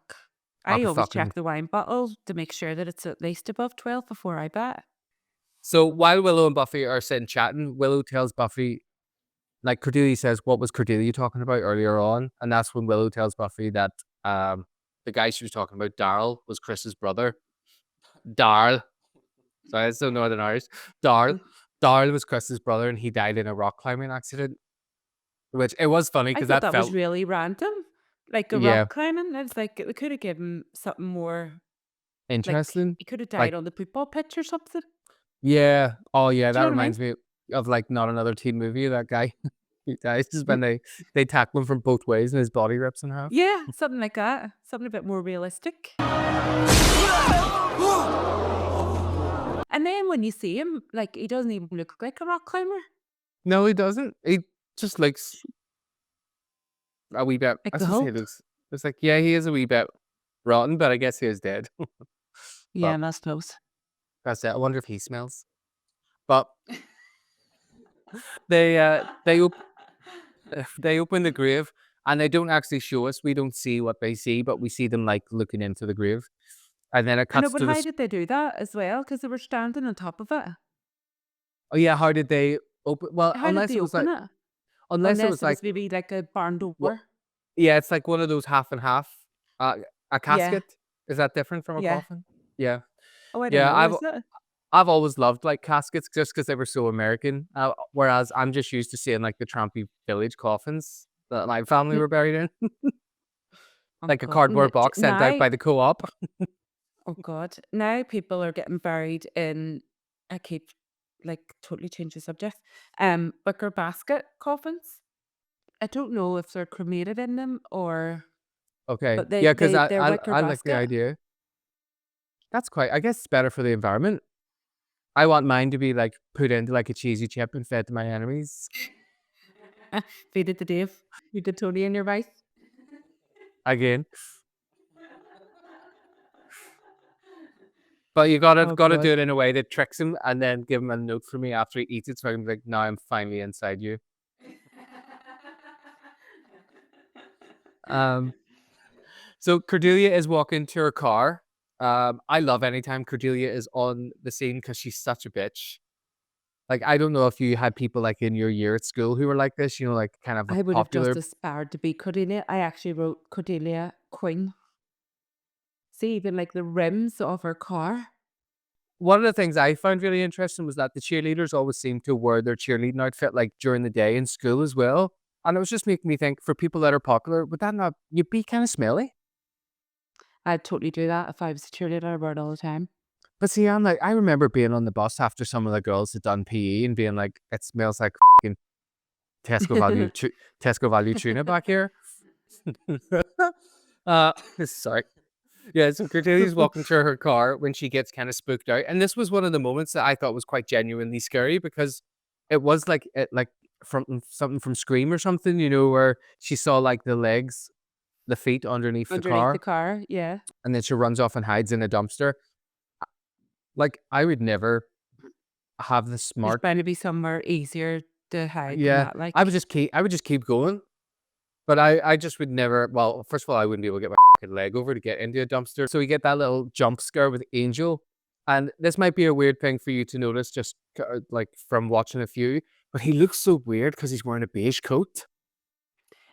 S2: Oh,
S1: I always
S2: fucking.
S1: check the wine bottle to make sure that it's at least above 12 before I buy it.
S2: So while Willow and Buffy are sitting chatting, Willow tells Buffy, like Cordelia says, what was Cordelia talking about earlier on? And that's when Willow tells Buffy that the guy she was talking about, Daryl, was Chris's brother. Daryl. Sorry, it's so Northern Irish. Daryl. Daryl was Chris's brother and he died in a rock climbing accident. Which it was funny
S1: I
S2: because
S1: thought
S2: that
S1: that was
S2: felt.
S1: really random. Like a
S2: Yeah,
S1: rock climbing. It's like they could have given something more. Like
S2: interesting.
S1: he could have
S2: Like,
S1: died on the football pitch or something.
S2: yeah. Oh, yeah.
S1: Do
S2: That
S1: you know what I mean?
S2: reminds me of like not another teen movie. That guy, he dies just when they tackle him from both ways and his body rips in half.
S1: Yeah, something like that. Something a bit more realistic. And then when you see him, like he doesn't even look like a rock climber.
S2: No, he doesn't. He just looks a wee bit.
S1: Like
S2: I
S1: the
S2: was gonna say
S1: Hulk.
S2: looks. It's like, yeah, he is a wee bit rotten, but I guess he is dead.
S1: Yeah,
S2: But
S1: that's close.
S2: that's it. I wonder if he smells. But they open the grave and they don't actually show us. We don't see what they see, but we see them like looking into the grave, and then it
S1: I know,
S2: cuts
S1: but
S2: to
S1: how did they do that as well? Because they were standing on top of it.
S2: Oh yeah, how did they open? Well,
S1: How did they open it?
S2: unless it
S1: Unless
S2: was
S1: it was
S2: like,
S1: maybe like a barn door.
S2: well, yeah, it's like one of those half and half. A
S1: Yeah,
S2: casket, is that different from a
S1: yeah.
S2: coffin? Yeah,
S1: Oh, I don't
S2: yeah.
S1: know, is it?
S2: I've always loved like caskets just because they were so American. Whereas I'm just used to seeing like the trampy village coffins that my family
S1: N-
S2: were buried in,
S1: Oh
S2: like a
S1: God.
S2: cardboard box sent out
S1: Now,
S2: by the co-op.
S1: Oh God. Now people are getting buried in, I keep like totally change the subject. Wicker basket coffins. I don't know if they're cremated in them or,
S2: Okay.
S1: but
S2: Yeah, because
S1: they're wicker
S2: I like the
S1: basket.
S2: idea. That's quite, I guess it's better for the environment. I want mine to be like put into like a cheesy chip and fed to my enemies.
S1: Feed it to Dave. You did Tony in your vice.
S2: Again. But you gotta
S1: Oh
S2: gotta do
S1: God.
S2: it in a way that tricks him and then give him a note for me after he eats it so I can be like, now I'm finally inside you. Um so Cordelia is walking to her car. I love anytime Cordelia is on the scene because she's such a bitch. Like, I don't know if you had people like in your year at school who were like this, you know, like kind of a
S1: I would have just
S2: popular.
S1: aspired to be Cordelia. I actually wrote Cordelia Queen. See, even like the rims of her car.
S2: One of the things I found really interesting was that the cheerleaders always seem to wear their cheerleading outfit like during the day in school as well. And it was just making me think, for people that are popular, would that not, you'd be kind of smelly?
S1: I'd totally do that if I was a cheerleader. I wear it all the time.
S2: But see, I'm like, I remember being on the bus after some of the girls had done PE and being like, it smells like fucking Tesco value tuna back here. Sorry. Yeah, so Cordelia's walking to her car when she gets kind of spooked out, and this was one of the moments that I thought was quite genuinely scary because it was like from something from Scream or something, you know, where she saw like the legs, the feet underneath the
S1: Underneath the
S2: car,
S1: car, yeah.
S2: and then she runs off and hides in a dumpster. Like, I would never have the
S1: There's
S2: smart.
S1: bound to be somewhere easier to hide than
S2: Yeah,
S1: that. Like,
S2: I would just keep going. But I just would never. Well, first of all, I wouldn't be able to get my fucking leg over to get into a dumpster. So we get that little jump scare with Angel, and this might be a weird thing for you to notice, just like from watching a few. But he looks so weird because he's wearing a beige coat.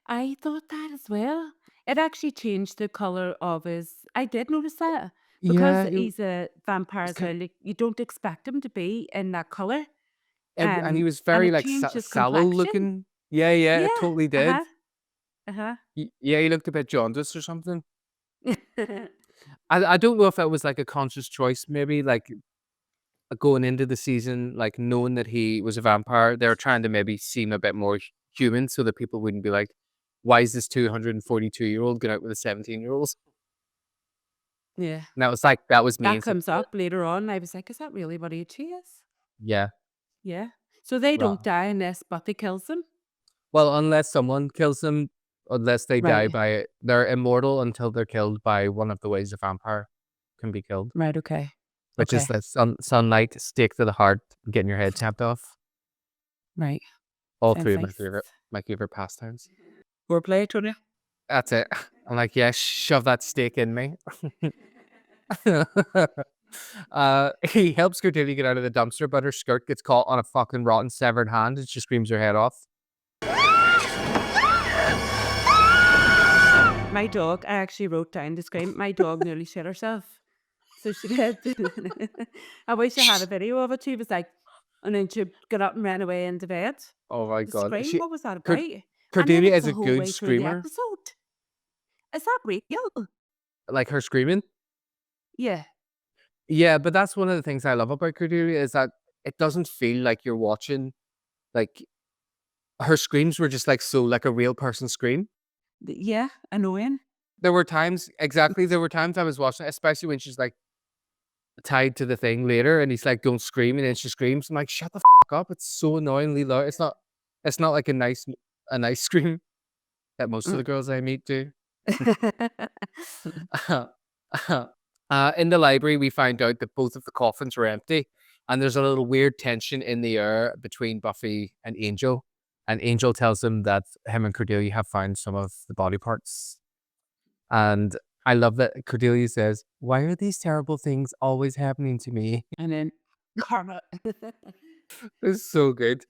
S1: I thought that as well. It actually changed the color of his. I did notice that because
S2: Yeah,
S1: he's a vampire
S2: he's
S1: as well. Like, you don't expect him to be in that color.
S2: and he was
S1: And
S2: very
S1: it
S2: like
S1: changed his
S2: sallow
S1: complexion.
S2: looking. Yeah, yeah, it
S1: Yeah.
S2: totally
S1: Uh
S2: did.
S1: huh. Uh huh.
S2: Yeah, he looked a bit jaundiced or something. I don't know if that was like a conscious choice, maybe like going into the season, like knowing that he was a vampire, they're trying to maybe seem a bit more human so that people wouldn't be like, why is this 242-year-old going out with a 17-year-old?
S1: Yeah.
S2: And that was like, that was me.
S1: That comes up later on. I was like, is that really what age he is?
S2: Yeah.
S1: Yeah. So they don't
S2: Well,
S1: die unless Buffy kills them.
S2: well, unless someone kills them, unless they die
S1: Right.
S2: by it, they're immortal until they're killed by one of the ways a vampire can be killed,
S1: Right. Okay.
S2: which is
S1: Okay.
S2: the sunlight, stake to the heart, getting your head chopped off.
S1: Right.
S2: All
S1: Sounds
S2: three of
S1: like
S2: my favorite pastimes.
S1: foreplay, Tonya.
S2: That's it. I'm like, yeah, shove that steak in me. He helps Cordelia get out of the dumpster, but her skirt gets caught on a fucking rotten severed hand and she screams her head off.
S1: My dog, I actually wrote down the scream. My dog nearly shit herself. So she did. I wish I had a video of it. She was like, and then she got up and ran away into bed.
S2: Oh my
S1: The
S2: god.
S1: scream, what was that
S2: Cord-
S1: about? And then
S2: Cordelia
S1: it's
S2: is
S1: the
S2: a
S1: whole
S2: good
S1: way through the
S2: screamer.
S1: episode. Is that real?
S2: Like her screaming.
S1: Yeah.
S2: Yeah, but that's one of the things I love about Cordelia is that it doesn't feel like you're watching, like, her screams were just like so like a real person scream.
S1: Yeah, annoying.
S2: There were times I was watching it, especially when she's like tied to the thing later and he's like, don't scream, and then she screams. I'm like, shut the fuck up. It's so annoyingly loud. It's not like a nice scream that most of the girls I meet do. In the library, we find out that both of the coffins are empty, and there's a little weird tension in the air between Buffy and Angel. And Angel tells him that him and Cordelia have found some of the body parts. And I love that Cordelia says, why are these terrible things always happening to me?
S1: And then karma.
S2: It's so good.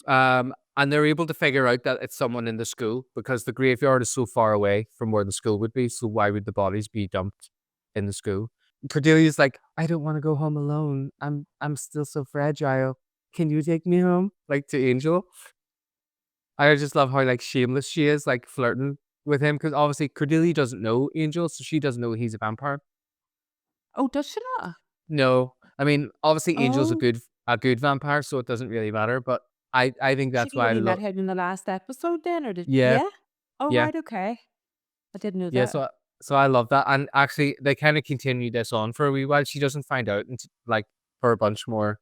S2: And they're able to figure out that it's someone in the school because the graveyard is so far away from where the school would be. So why would the bodies be dumped in the school? Cordelia's like, I don't want to go home alone. I'm still so fragile. Can you take me home? Like to Angel. I just love how like shameless she is, like flirting with him because obviously Cordelia doesn't know Angel, so she doesn't know he's a vampire.
S1: Oh, does she not?
S2: No, I mean, obviously, Angel's
S1: Oh,
S2: a good vampire, so it doesn't really matter. But I think that's
S1: she
S2: why I
S1: only met
S2: love.
S1: him in the last episode then, or did
S2: Yeah,
S1: yeah? Oh,
S2: yeah,
S1: right, okay. I didn't know
S2: yeah.
S1: that.
S2: So I love that, and actually, they kind of continue this on for a wee while. She doesn't find out until, like, for a bunch more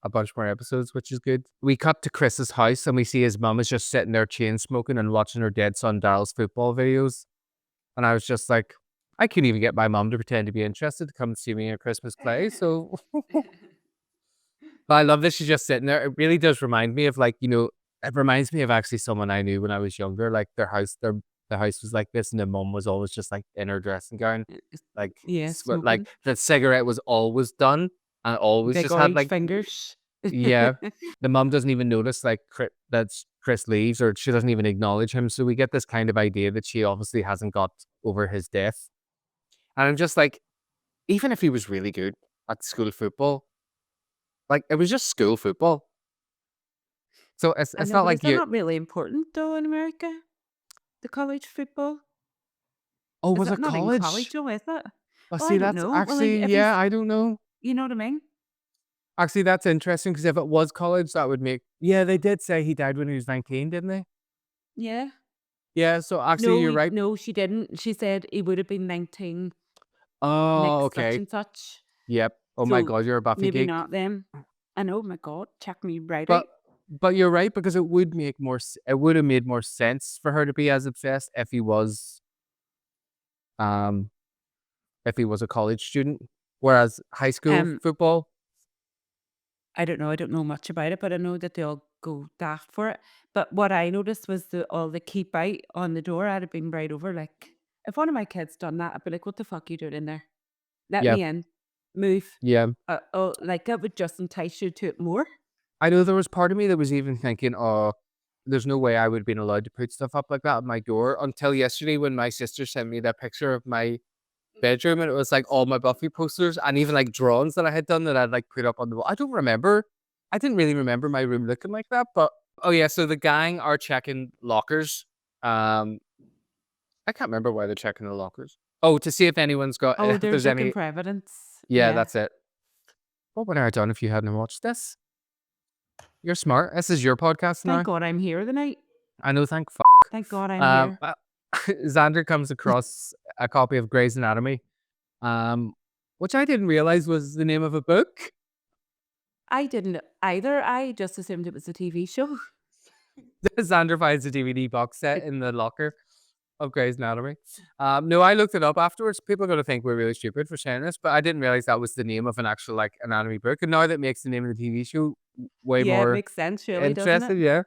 S2: episodes, which is good. We cut to Chris's house, and we see his mum is just sitting there chain smoking and watching her dead son Daryl's football videos. And I was just like, I couldn't even get my mum to pretend to be interested to come and see me at Christmas play. So, but I love that she's just sitting there. It really does remind me of, like, it reminds me of actually someone I knew when I was younger. Like their house was like this, and their mum was always just like in her dressing gown, like
S1: Yeah,
S2: like
S1: smoking.
S2: the cigarette was always done, and always
S1: Big
S2: just had
S1: orange
S2: like,
S1: fingers.
S2: yeah. The mum doesn't even notice like that Chris leaves, or she doesn't even acknowledge him. So we get this kind of idea that she obviously hasn't got over his death. And I'm just like, even if he was really good at school football, like, it was just school football. So it's
S1: I
S2: it's
S1: know,
S2: not
S1: but is
S2: like
S1: that
S2: you.
S1: not really important though in America? The college football?
S2: Oh,
S1: Is
S2: was
S1: it
S2: it
S1: not even college
S2: college?
S1: though, is it?
S2: Well,
S1: Well, I
S2: see,
S1: don't
S2: that's
S1: know. Well, like,
S2: actually,
S1: if
S2: yeah,
S1: he's,
S2: I don't know.
S1: you know what I mean?
S2: Actually, that's interesting because if it was college, that would make. Yeah, they did say he died when he was 19, didn't they?
S1: Yeah.
S2: Yeah. So actually,
S1: No,
S2: you're right.
S1: no, she didn't. She said he would have been 19
S2: Oh,
S1: next such
S2: okay.
S1: and such.
S2: Yep. Oh my
S1: So
S2: God, you're a Buffy
S1: maybe
S2: geek.
S1: not them. I know, my God, check me right out.
S2: But you're right, because it would make it would have made more sense for her to be as obsessed um if he was a college student, whereas high school
S1: Um,
S2: football.
S1: I don't know. I don't know much about it, but I know that they all go daft for it. But what I noticed was all the keep out on the door. I'd have been right over. Like, if one of my kids done that, I'd be like, "What the fuck you doing in there? Let
S2: Yeah,
S1: me in. Move."
S2: yeah.
S1: Oh, like that would just entice you to it more.
S2: I know there was part of me that was even thinking, oh, there's no way I would have been allowed to put stuff up like that at my door until yesterday when my sister sent me that picture of my bedroom, and it was like all my Buffy posters and even like drawings that I had done that I'd like put up on the wall. I don't remember. I didn't really remember my room looking like that, but oh yeah, so the gang are checking lockers. Um, I can't remember why they're checking the lockers. Oh, to see if anyone's got
S1: Oh,
S2: if
S1: they're
S2: there's
S1: looking
S2: any.
S1: for evidence.
S2: Yeah,
S1: Yeah.
S2: that's it. What would I have done if you hadn't watched this? You're smart. This is your podcast
S1: Thank
S2: now.
S1: God I'm here tonight.
S2: I know. Thank
S1: Thank God I'm
S2: Um,
S1: here.
S2: uh, Xander comes across a copy of Grey's Anatomy, um, which I didn't realize was the name of a book.
S1: I didn't either. I just assumed it was a TV show.
S2: Xander finds a DVD box set in the locker of Grey's Anatomy. No, I looked it up afterwards. People are going to think we're really stupid for saying this, but I didn't realize that was the name of an actual like anatomy book. And now that makes the name of the TV show way
S1: Yeah, it
S2: more
S1: makes sense, surely, doesn't it?
S2: interesting. Yeah.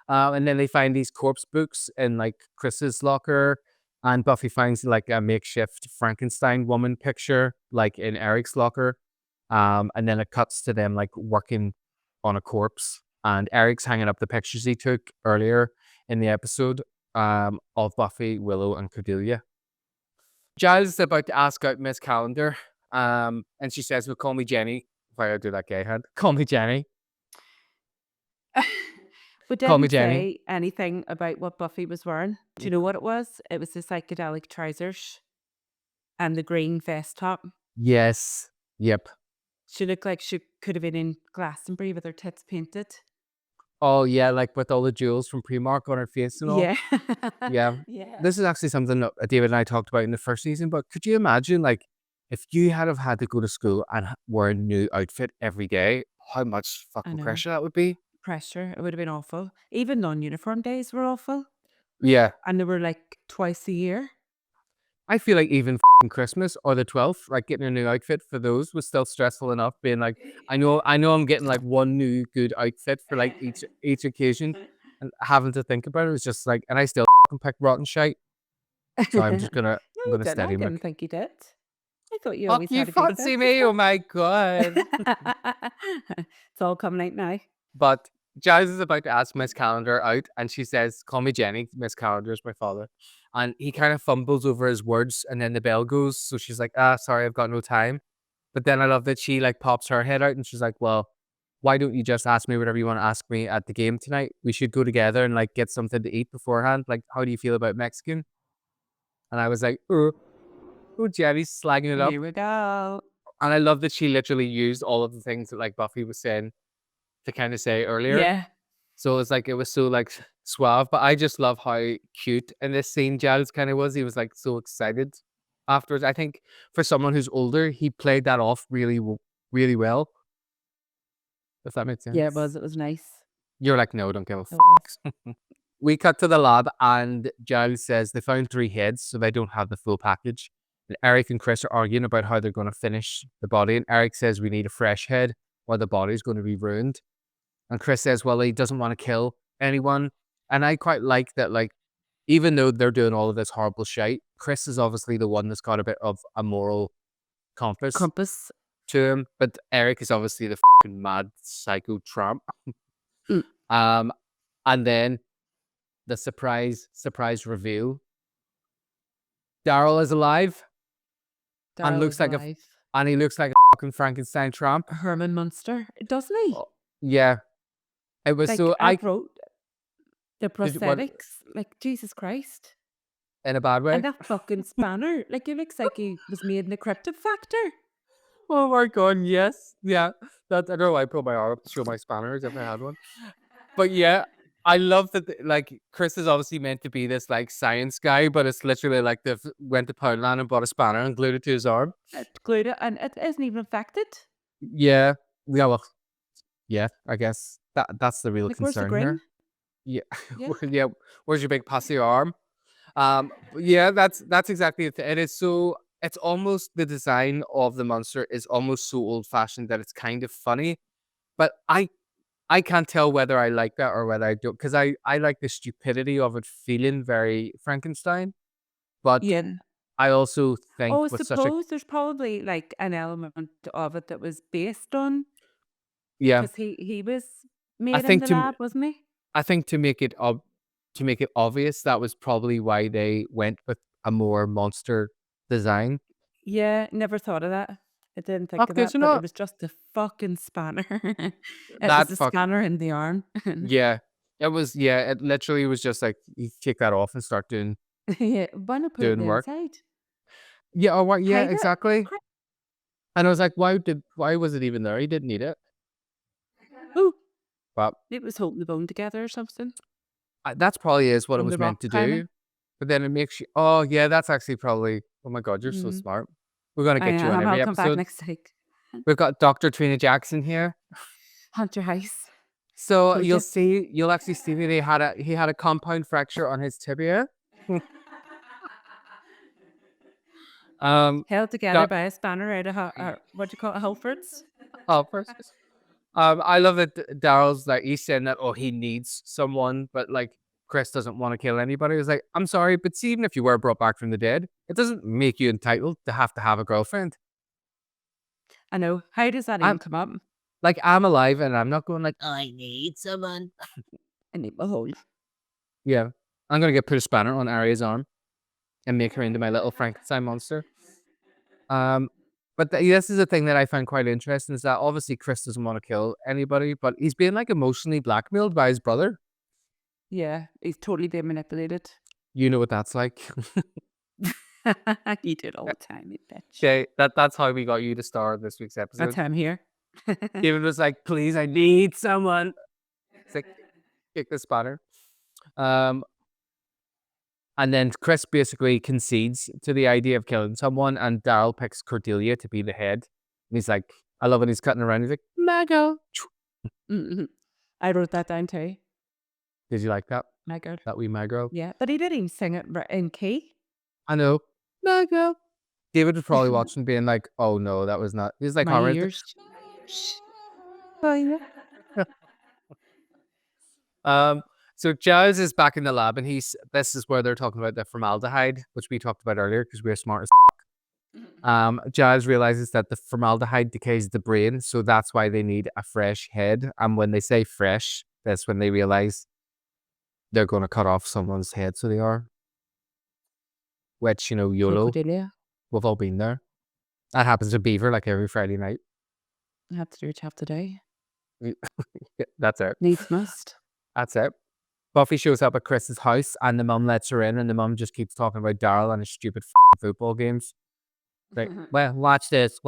S2: And then they find these corpse books in like Chris's locker, and Buffy finds like a makeshift Frankenstein woman picture like in Eric's locker. And then it cuts to them like working on a corpse, and Eric's hanging up the pictures he took earlier in the episode of Buffy, Willow, and Cordelia. Giles is about to ask out Miss Calendar, and she says, "Well, call me Jenny." If I do that gay head, call me Jenny.
S1: But
S2: Call me
S1: didn't
S2: Jenny.
S1: say anything about what Buffy was wearing. Do you know what it was? It was the psychedelic trousers and the green vest top.
S2: Yes. Yep.
S1: She looked like she could have been in Glastonbury with her tits painted.
S2: Oh yeah, like with all the jewels from Primark on her face and all.
S1: Yeah.
S2: Yeah.
S1: Yeah.
S2: This is actually something that David and I talked about in the first season, but could you imagine, like, if you have had to go to school and wear a new outfit every day, how much
S1: I
S2: fucking
S1: know.
S2: pressure that would be?
S1: Pressure. It would have been awful. Even non-uniform days were awful.
S2: Yeah.
S1: And they were like twice a year.
S2: I feel like even Christmas or the 12th, like getting a new outfit for those was still stressful enough. Being like, I know I'm getting like one new good outfit for like each occasion, and having to think about it was just like, and I still pick rotten shite. So I'm just gonna
S1: No,
S2: I'm
S1: you
S2: gonna
S1: didn't. I
S2: steady
S1: didn't
S2: my.
S1: think you did. I thought you
S2: Fuck
S1: always
S2: you,
S1: had a good
S2: fancy
S1: sense of
S2: me! Oh
S1: style.
S2: my God.
S1: It's all coming out now.
S2: But Giles is about to ask Miss Calendar out, and she says, "Call me Jenny. Miss Calendar is my father." And he kind of fumbles over his words, and then the bell goes. So she's like, sorry, I've got no time." But then I love that she like pops her head out, and she's like, "Well, why don't you just ask me whatever you want to ask me at the game tonight? We should go together and like get something to eat beforehand. Like, how do you feel about Mexican?" And I was like, Oh, Jenny's slagging it up.
S1: Here we go.
S2: And I love that she literally used all of the things that like Buffy was saying to kind of say earlier.
S1: Yeah.
S2: So it's like it was so like suave, but I just love how cute in this scene Giles kind of was. He was like so excited afterwards. I think for someone who's older, he played that off really, really well. If that makes sense.
S1: Yeah, it was. It was nice.
S2: You're like, no, don't give a
S1: It
S2: fuck.
S1: was.
S2: We cut to the lab and Giles says they found 3 heads, so they don't have the full package. And Eric and Chris are arguing about how they're going to finish the body. And Eric says we need a fresh head or the body's going to be ruined. And Chris says, well, he doesn't want to kill anyone. And I quite like that, like, even though they're doing all of this horrible shite, Chris is obviously the one that's got a bit of a moral compass to him. But Eric is obviously the fucking mad psycho tramp. And then the surprise reveal. Daryl is alive. And looks like and he looks like a fucking Frankenstein tramp.
S1: Herman Munster, doesn't he?
S2: Yeah. It was
S1: like,
S2: so
S1: I wrote the prosthetics, like Jesus Christ.
S2: In a bad way.
S1: And that fucking spanner, like it looks like he was made in the Cryptid Factor.
S2: Oh my god, yes. Yeah. That I don't know why I put my arm up to show my spanners if I had one. But yeah, I love that like Chris is obviously meant to be this like science guy, but it's literally like they went to Poundland and bought a spanner and glued it to his arm.
S1: Glued it, and it isn't even affected.
S2: Yeah. Yeah, well, yeah, I guess that's the real
S1: like,
S2: concern
S1: where's the
S2: here.
S1: grin?
S2: Yeah. Yeah. Where's your big pussy arm? Yeah, that's exactly it. It is so it's almost the design of the monster is almost so old fashioned that it's kind of funny. But I can't tell whether I like that or whether I don't, because I like the stupidity of it feeling very Frankenstein. But I also think
S1: I suppose there's probably like an element of it that was based on.
S2: Yeah.
S1: Because he was made in the lab, wasn't he?
S2: I think to make it obvious, that was probably why they went with a more monster design.
S1: Yeah, never thought of that. I didn't think of that, but it was just a fucking spanner. It was the spanner in the arm.
S2: Yeah. It was, yeah, it literally was just like, you take that off and start doing
S1: yeah, why not put it
S2: work.
S1: inside?
S2: Yeah, or what? Yeah, exactly. And I was like, why was it even there? He didn't need it.
S1: Oh,
S2: but
S1: it was holding the bone together or something.
S2: That's probably is what it was meant to do. But then it makes you, oh yeah, that's actually probably, oh my God, you're so smart. We're going to get you on every
S1: I'll
S2: episode.
S1: come back next week.
S2: We've got Dr. Trina Jackson here.
S1: Hunter Heist.
S2: So you'll actually see that he had a compound fracture on his tibia.
S1: Held together by a spanner out of what do you call it, Halfords?
S2: Halfords. I love that Daryl's like he's saying that he needs someone, but like Chris doesn't want to kill anybody. He's like, I'm sorry, but see, even if you were brought back from the dead, it doesn't make you entitled to have a girlfriend.
S1: I know. How does that even come up?
S2: Like, I'm alive and I'm not going like, I need someone.
S1: I need my hole.
S2: Yeah. I'm going to put a spanner on Arya's arm and make her into my little Frankenstein monster. But this is a thing that I find quite interesting is that obviously Chris doesn't want to kill anybody, but he's being like emotionally blackmailed by his brother.
S1: Yeah, he's totally being manipulated.
S2: You know what that's like.
S1: You do it all the time, you bitch.
S2: Okay, that's how we got you to star this week's episode.
S1: That's how I'm here.
S2: David was like, please, I need someone. It's like, kick the spanner. And then Chris basically concedes to the idea of killing someone, and Daryl picks Cordelia to be the head. And he's like, I love when he's cutting around. He's like, Mago.
S1: I wrote that down too.
S2: Did you like that?
S1: Mago.
S2: That wee Mago?
S1: Yeah, but he didn't even sing it in key.
S2: I know. Mago. David was probably watching, being like, oh no, that was not. He's like,
S1: my ears. Oh,
S2: yeah. So Giles is back in the lab, and this is where they're talking about the formaldehyde, which we talked about earlier because we're smart as Giles realizes that the formaldehyde decays the brain, so that's why they need a fresh head. And when they say fresh, that's when they realize they're going to cut off someone's head, so they are. Which, YOLO.
S1: Cordelia.
S2: We've all been there. That happens to Beaver like every Friday night.
S1: I have to do what you have to do.
S2: That's it.
S1: Needs must.
S2: That's it. Buffy shows up at Chris's house and the mum lets her in, and the mum just keeps talking about Daryl and his stupid football games. Like, well, watch this,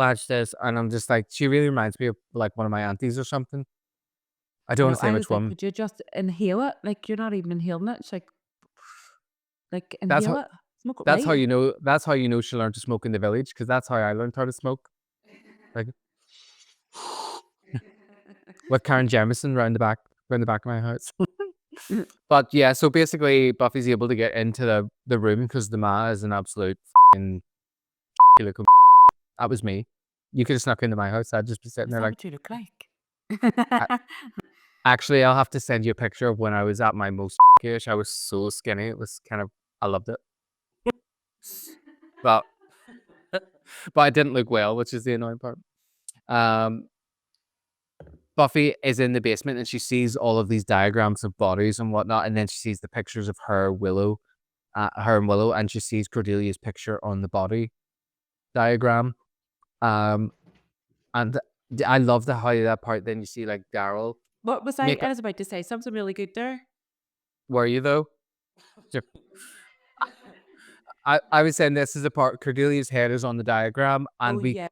S2: and I'm just like, she really reminds me of like one of my aunties or something. I don't
S1: I
S2: want
S1: know.
S2: to say
S1: I
S2: which
S1: was like,
S2: one.
S1: could you just inhale it? Like, you're not even inhaling it. It's like
S2: That's
S1: inhale
S2: how.
S1: it. Smoke it
S2: That's how
S1: right.
S2: you know. That's how you know she learned to smoke in the village, because that's how I learned how to smoke. Like with Karen Jemison round the back of my house. But yeah, so basically, Buffy's able to get into the room because the ma is an absolute fucking look. That was me. You could have snuck into my house. I'd just be sitting
S1: Is
S2: there
S1: that
S2: like.
S1: what you look like?
S2: Actually, I'll have to send you a picture of when I was at my most ish. I was so skinny. It was kind of. I loved it. But but I didn't look well, which is the annoying part. Um, Buffy is in the basement and she sees all of these diagrams of bodies and whatnot, and then she sees the pictures of her and Willow, and she sees Cordelia's picture on the body diagram. And I love the how that part. Then you see like Daryl.
S1: What was I?
S2: Make
S1: I was about to say something really good there.
S2: Were you though? I was saying this is the part. Cordelia's head is on the diagram, and
S1: Oh yeah,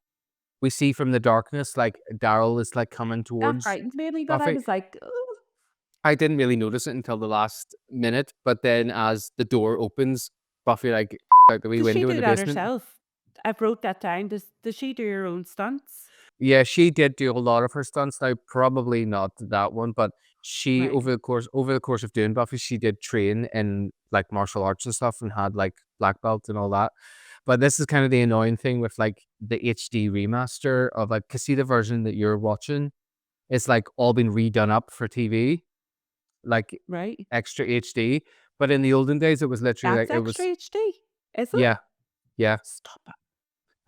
S2: we see from the darkness like Daryl is like coming
S1: that
S2: towards
S1: frightened me a wee bit. I
S2: Buffy.
S1: was like, "Ugh."
S2: I didn't really notice it until the last minute, but then as the door opens, Buffy like out the wee
S1: Does she
S2: window in
S1: do
S2: the
S1: that
S2: basement.
S1: herself? I wrote that down. Does she do her own stunts?
S2: Yeah, she did do a lot of her stunts. Now, probably not that one, but she
S1: Right.
S2: over the course of doing Buffy, she did train in like martial arts and stuff, and had like black belt and all that. But this is kind of the annoying thing with like the HD remaster of like, 'cause see the version that you're watching, it's like all been redone up for TV, like
S1: Right.
S2: extra HD. But in the olden days, it was literally like
S1: That's extra HD. Is it?
S2: yeah, yeah.
S1: Stop it.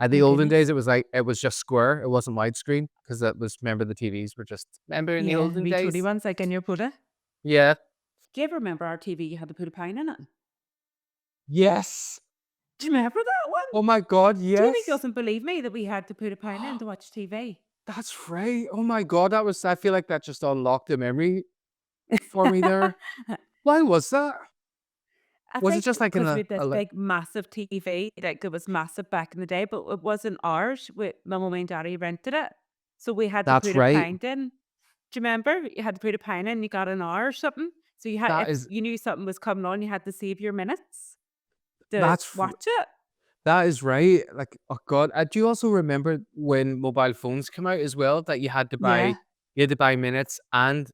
S2: At
S1: My
S2: the olden days,
S1: goodness.
S2: it was like it was just square. It wasn't widescreen because that was, remember, the TVs were just, remember in the
S1: Yeah,
S2: olden
S1: wee chody
S2: days.
S1: ones like in your Buddha.
S2: Yeah.
S1: Do you ever remember our TV? You had to put a pine in it.
S2: Yes.
S1: Do you remember that one?
S2: Oh my God.
S1: Jamie
S2: Yes.
S1: doesn't believe me that we had to put a pine in to watch TV.
S2: That's right. Oh my God. That was. I feel like that just unlocked a memory for me there. Why was that?
S1: I
S2: Was it
S1: think
S2: just like in
S1: because we
S2: the?
S1: had this big, massive TV, like it was massive back in the day, but it wasn't ours. My mum and daddy rented it, so we had to
S2: That's
S1: put a
S2: right.
S1: pound in. Do you remember? You had to put a pound in. You got an hour or something. So you had,
S2: That
S1: if
S2: is.
S1: you knew something was coming on, you had to save your minutes to
S2: That's.
S1: watch it.
S2: That is right. Like, oh God. Do you also remember when mobile phones came out as well? That
S1: Yeah,
S2: you had to buy minutes and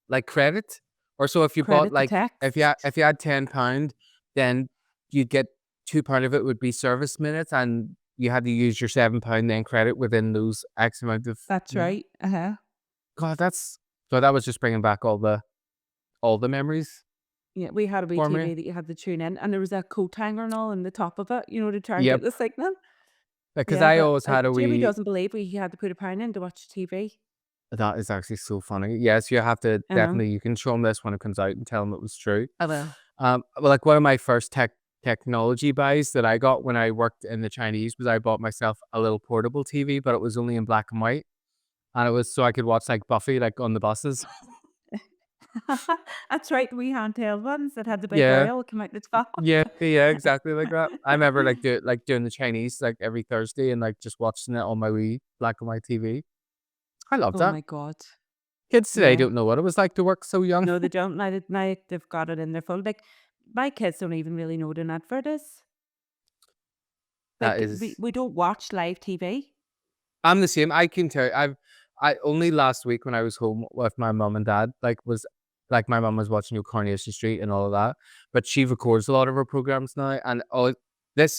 S2: like credit, or so if you bought
S1: credit the
S2: like
S1: text.
S2: if you had £10, then you'd get £2 of it would be service minutes, and you had to use your £7 then credit within those X amount of.
S1: That's
S2: Yeah.
S1: right. Uh huh.
S2: God, that's so that was just bringing back all the memories
S1: Yeah, we had a wee
S2: for me.
S1: TV that you had to tune in, and there was a coat hanger and all in the top of it, to try and get
S2: Yep,
S1: the signal.
S2: because
S1: Yeah,
S2: I
S1: but
S2: always had a
S1: Jamie
S2: wee.
S1: doesn't believe we he had to put a pound in to watch TV.
S2: That is actually so funny. Yes, you have to
S1: I know.
S2: definitely. You can show him this when it comes out and tell him it was true.
S1: I will.
S2: Well, like one of my first technology buys that I got when I worked in the Chinese was I bought myself a little portable TV, but it was only in black and white, and it was so I could watch like Buffy like on the buses.
S1: That's right, the wee handheld ones that had the big
S2: Yeah,
S1: aerial come out the top.
S2: yeah, exactly like that. I remember doing the Chinese like every Thursday and like just watching it on my wee black and white TV. I love
S1: Oh
S2: that.
S1: my god.
S2: Kids today
S1: Yeah.
S2: don't know what it was like to work so young.
S1: No, they don't. Now they've got it in their phone. Like my kids don't even really know what an advert is.
S2: That
S1: Like we,
S2: is.
S1: we don't watch live TV.
S2: I'm the same. I can tell. I only last week when I was home with my mum and dad, like my mum was watching Coronation Street and all of that, but she records a lot of her programs now, and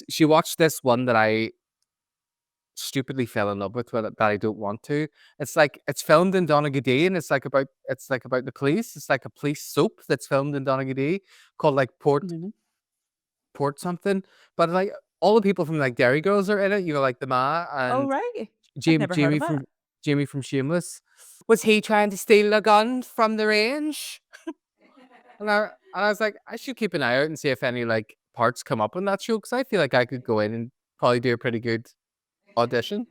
S2: she watched this one that I stupidly fell in love with, but that I don't want to. It's like it's filmed in Donegal, and it's like about the police. It's like a police soap that's filmed in Donegal called like
S1: Mhm.
S2: Port something, but like all the people from like Dairy Girls are in it. Like the Ma
S1: Oh
S2: and
S1: right. I've
S2: Jamie
S1: never heard
S2: Jamie
S1: of it.
S2: from Jamie from Shameless. Was he trying to steal a gun from the range? And I was like, I should keep an eye out and see if any like parts come up in that show, because I feel like I could go in and probably do a pretty good audition.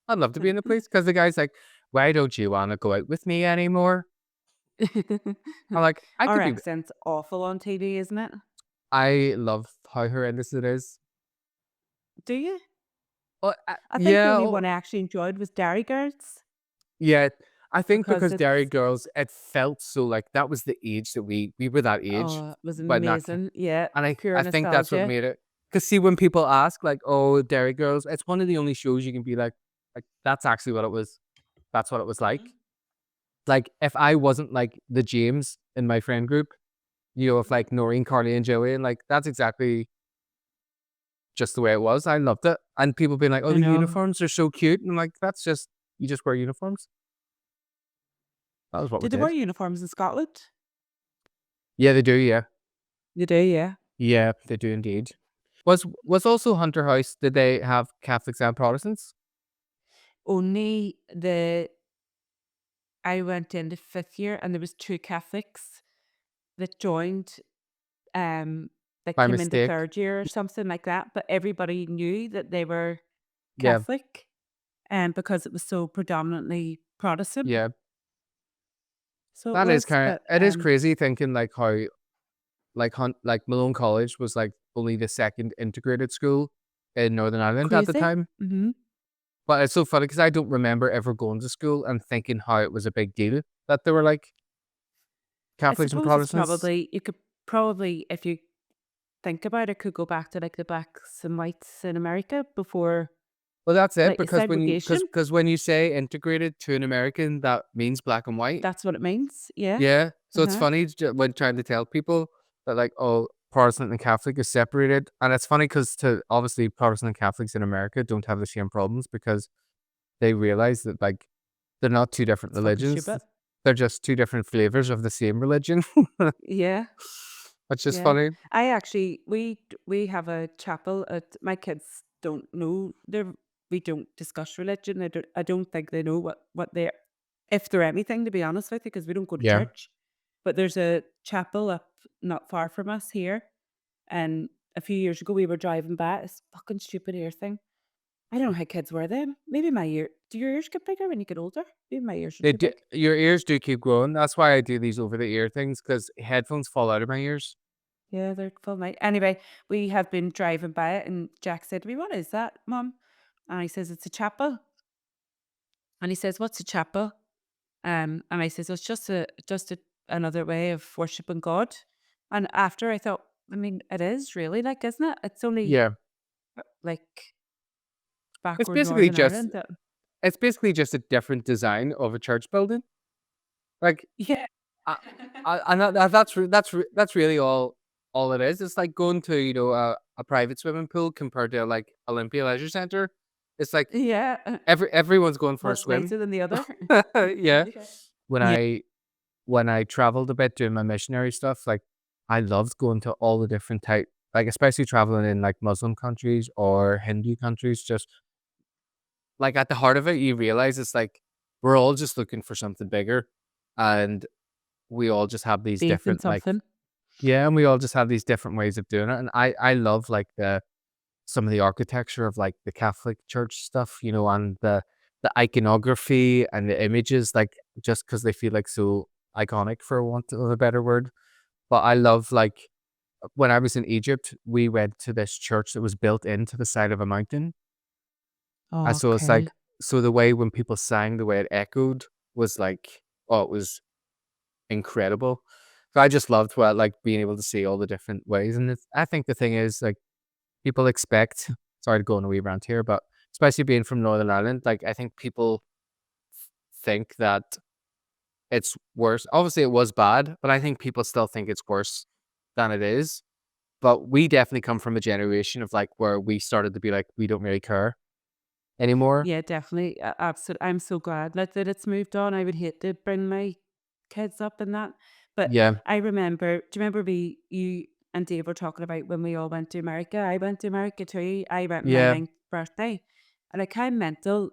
S2: I'd love to be in the police, because the guy's like, "Why don't you want to go out with me anymore?" I'm like, I
S1: Our
S2: could be.
S1: accent's awful on TV, isn't it?
S2: I love how horrendous it is.
S1: Do you? I think the
S2: yeah,
S1: only one I actually enjoyed was Dairy Girls
S2: yeah. I think
S1: because
S2: because Dairy
S1: it's
S2: Girls, it felt so like that was the age that we were that age,
S1: oh, it was
S2: but not.
S1: amazing. Yeah,
S2: And
S1: pure
S2: I think that's what
S1: nostalgia.
S2: made it. Because see, when people ask like, "Oh, Dairy Girls," it's one of the only shows you can be like that's actually what it was. That's what it was like. Like if I wasn't like the James in my friend group, if like Noreen, Carly, and Joey, and like that's exactly just the way it was. I loved it, and people being like, "Oh,
S1: I
S2: the
S1: know.
S2: uniforms are so cute," and I'm like, "That's just you just wear uniforms." That was what we
S1: Did they wear
S2: did.
S1: uniforms in Scotland?
S2: Yeah, they do. Yeah,
S1: They do, yeah.
S2: yeah, they do indeed. Was also Hunter House? Did they have Catholics and Protestants?
S1: Only the I went in the 5th year and there was 2 Catholics that joined, um, that
S2: By
S1: came into
S2: mistake.
S1: 3rd year or something like that, but everybody knew that they were
S2: Yeah,
S1: Catholic, because it was so predominantly Protestant.
S2: yeah.
S1: So it
S2: That is
S1: was,
S2: kind of
S1: but,
S2: it is crazy thinking like how like Malone College was like only the second integrated school in Northern Ireland at the
S1: crazy.
S2: time.
S1: Mhm.
S2: But it's so funny because I don't remember ever going to school and thinking how it was a big deal that there were like
S1: I
S2: Catholics and
S1: suppose it's
S2: Protestants.
S1: probably you could probably, if you think about it, could go back to, like, the blacks and whites in America before,
S2: Well, that's it
S1: like,
S2: because
S1: segregation.
S2: when you say integrated to an American, that means black and white.
S1: That's what it means, yeah.
S2: Yeah. So it's
S1: Uh-huh.
S2: funny when trying to tell people that like, oh, Protestant and Catholic is separated. And it's funny because to obviously Protestant and Catholics in America don't have the same problems because they realize that like they're not two different
S1: It's fucking
S2: religions.
S1: stupid.
S2: They're just two different flavors of the same religion.
S1: Yeah.
S2: Which is
S1: Yeah.
S2: funny.
S1: I actually we have a chapel at my kids don't know we don't discuss religion. I don't think they know what they're if they're anything, to be honest with you, because we don't go to
S2: Yeah.
S1: church. But there's a chapel up not far from us here. And a few years ago we were driving by this fucking stupid ear thing. I don't know how kids wear them. Maybe my ear do your ears get bigger when you get older? Maybe my ears are
S2: They
S1: too
S2: do,
S1: big.
S2: your ears do keep growing. That's why I do these over the ear things because headphones fall out of my ears.
S1: Yeah, they're full night. Anyway, we have been driving by it, and Jack said to me, "What is that, Mum?" And I says, "It's a chapel." And he says, "What's a chapel?" And I says, "It's just another way of worshiping God." And after I thought, I mean, it is really like, isn't it? It's only
S2: Yeah.
S1: like
S2: It's
S1: backward
S2: basically
S1: Northern
S2: just
S1: Ireland. That,
S2: it's basically just a different design of a church building. Like
S1: yeah,
S2: and that's really all it is. It's like going to a private swimming pool compared to like Olympia Leisure Center. It's like
S1: yeah.
S2: everyone's going for a
S1: What's
S2: swim.
S1: nicer than the other?
S2: Yeah.
S1: Yeah.
S2: When
S1: Yeah.
S2: I traveled a bit doing my missionary stuff, like I loved going to all the different type, like especially traveling in like Muslim countries or Hindu countries. Just like at the heart of it, you realize it's like we're all just looking for something bigger, and we all just have these
S1: Faith in
S2: different like
S1: something.
S2: yeah, and we all just have these different ways of doing it. And I love like some of the architecture of like the Catholic Church stuff, and the iconography and the images, like just because they feel like so iconic for want of a better word. But I love like when I was in Egypt, we went to this church that was built into the side of a mountain. And
S1: Oh,
S2: so it's
S1: cool.
S2: like so the way when people sang, the way it echoed was like, oh, it was incredible. So I just loved like being able to see all the different ways. And I think the thing is like people expect, sorry to go on a wee rant here, but especially being from Northern Ireland, like I think people think that it's worse. Obviously it was bad, but I think people still think it's worse than it is. But we definitely come from a generation of like where we started to be like, we don't really care anymore.
S1: Yeah, definitely. Absolutely. I'm so glad that it's moved on. I would hate to bring my kids up in that. But
S2: Yeah.
S1: I remember, do you remember you and Dave were talking about when we all went to America? I went to America too. I went on my
S2: Yeah.
S1: 9th birthday. And I kind of mental.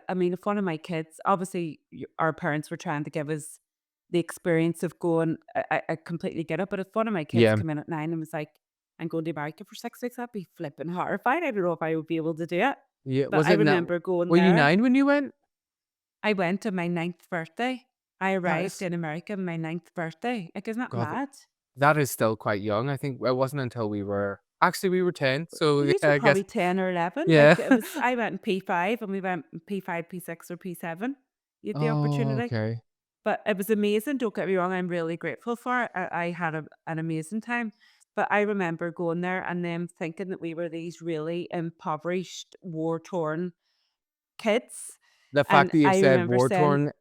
S1: I mean, if one of my kids, obviously our parents were trying to give us the experience of going, I completely get it. But if one of my kids
S2: Yeah.
S1: come in at 9 and was like, I'm going to America for 6 weeks, I'd be flipping horrified. I don't know if I would be able to do it.
S2: Yeah.
S1: But
S2: Was
S1: I
S2: it not?
S1: remember going
S2: Were you
S1: there.
S2: 9 when you went?
S1: I went on my 9th birthday. I
S2: That
S1: arrived
S2: is
S1: in America on my 9th birthday. Like, isn't that
S2: God.
S1: mad?
S2: That is still quite young. I think it wasn't until we were Actually, we were 10, so yeah,
S1: You were
S2: I guess
S1: probably 10 or 11.
S2: yeah.
S1: Like it was, I went in P5 and we went in P5, P6, or P7. You had the
S2: Oh,
S1: opportunity.
S2: okay.
S1: But it was amazing. Don't get me wrong. I'm really grateful for it. I had an amazing time. But I remember going there and then thinking that we were these really impoverished, war torn kids.
S2: The fact
S1: And
S2: that you've
S1: I
S2: said
S1: remember
S2: war
S1: saying,
S2: torn,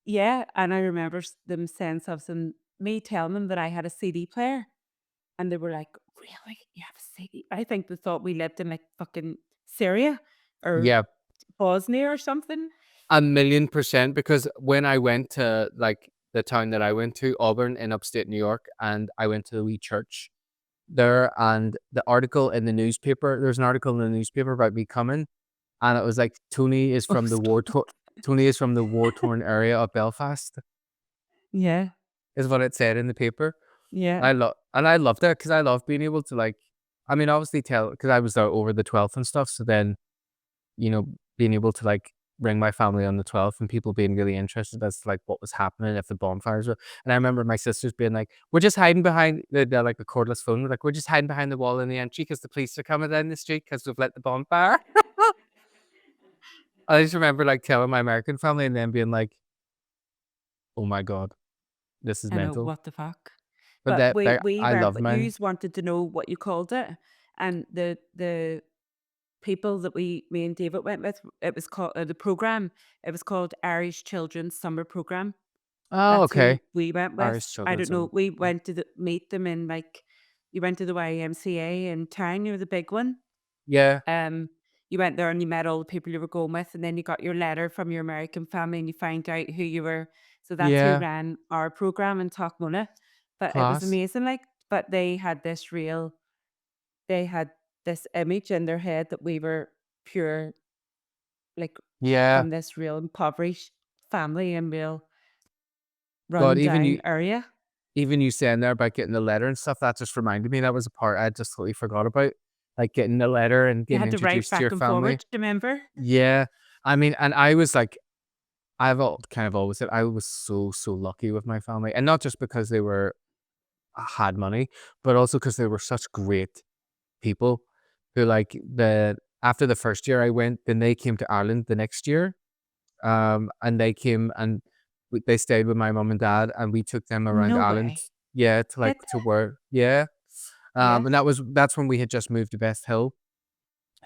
S1: yeah. And I remember them saying something, me telling them that I had a CD player. And they were like, really? You have a CD? I think they thought we lived in like fucking Syria or
S2: yeah,
S1: Bosnia or something.
S2: 1,000,000%. Because when I went to like the town that I went to, Auburn in upstate New York, and I went to the wee church there, and the article in the newspaper, there's an article in the newspaper about me coming, and it was like Tony is
S1: Oh,
S2: from the war
S1: stop.
S2: Tony is from the war torn area of Belfast,
S1: Yeah.
S2: is what it said in the paper.
S1: Yeah.
S2: I loved it because I love being able to like, I mean, obviously tell because I was there over the 12th and stuff. So then, being able to like bring my family on the 12th and people being really interested as to like what was happening if the bonfires were. And I remember my sisters being like, "We're just hiding behind the like the cordless phone. We're like, we're just hiding behind the wall in the entry because the police are coming down the street because we've lit the bonfire." I just remember like telling my American family and then being like, "Oh my god, this is
S1: I know,
S2: mental."
S1: what the fuck.
S2: But
S1: But
S2: that
S1: we
S2: I
S1: weren't,
S2: love
S1: but
S2: mine.
S1: yous wanted to know what you called it. And the people that me and David went with, it was called the program. It was called Irish Children's Summer Program.
S2: Oh,
S1: That's who
S2: okay.
S1: we went with.
S2: Irish
S1: I
S2: children
S1: don't know.
S2: summer
S1: We
S2: program.
S1: went to meet them in like, you went to the YMCA in town. You were the big one.
S2: Yeah,
S1: You went there and you met all the people you were going with, and then you got your letter from your American family, and you find out who you were. So that's who
S2: yeah,
S1: ran our program in Talkmona. But it was
S2: class.
S1: amazing. Like, but they had this image in their head that we were pure, like,
S2: Yeah.
S1: from this real impoverished family and real
S2: God,
S1: run down area.
S2: even you saying there about getting the letter and stuff, that just reminded me that was a part I just totally forgot about. Like getting the letter and
S1: You
S2: getting
S1: had to write
S2: introduced to your
S1: back and
S2: family.
S1: forward. Remember?
S2: Yeah. I mean, and I was like, kind of always said I was so lucky with my family. And not just because they had money, but also because they were such great people who like after the first year I went, then they came to Ireland the next year. And they came and they stayed with my mum and dad, and we took them around
S1: No
S2: Ireland.
S1: way.
S2: Yeah, to
S1: Did
S2: like to where, yeah.
S1: yeah.
S2: And that's when we had just moved to Best Hill,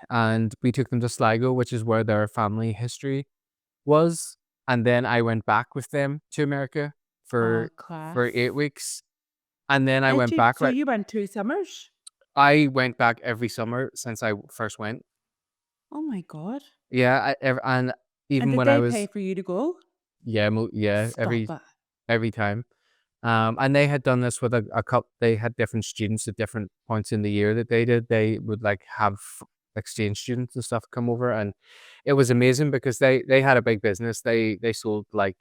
S2: and we took them to Sligo, which is where their family history was. And then I went back with them to America
S1: Oh,
S2: for
S1: class.
S2: 8 weeks, and then I
S1: Did
S2: went
S1: you?
S2: back
S1: So
S2: like
S1: you went 2 summers?
S2: I went back every summer since I first went.
S1: Oh my God.
S2: Yeah, and
S1: And
S2: even
S1: did
S2: when I
S1: they pay
S2: was
S1: for you to go?
S2: yeah,
S1: Stop it.
S2: every time. And they had done this with a couple. They had different students at different points in the year that they did. They would like have exchange students and stuff come over, and it was amazing because they had a big business. They sold like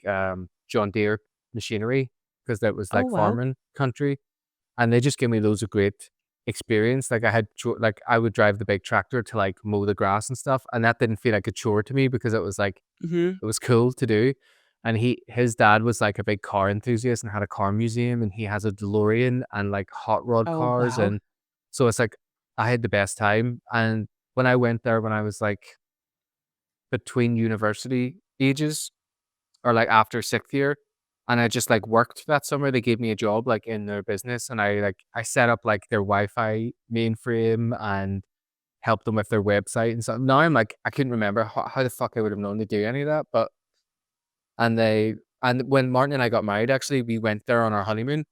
S2: John Deere machinery because that was
S1: Oh
S2: like
S1: well.
S2: farming country, and they just gave me loads of great experience. Like like I would drive the big tractor to like mow the grass and stuff, and that didn't feel like a chore to me because it was like
S1: Mm-hmm.
S2: it was cool to do. And his dad was like a big car enthusiast and had a car museum, and he has a DeLorean and like hot rod
S1: Oh
S2: cars.
S1: wow.
S2: And so it's like I had the best time. And when I went there when I was like between university ages or like after 6th year, and I just like worked that summer, they gave me a job like in their business, and I set up like their Wi-Fi mainframe and helped them with their website and stuff. Now I'm like I couldn't remember how the fuck I would have known to do any of that, but and when Martin and I got married, actually, we went there on our honeymoon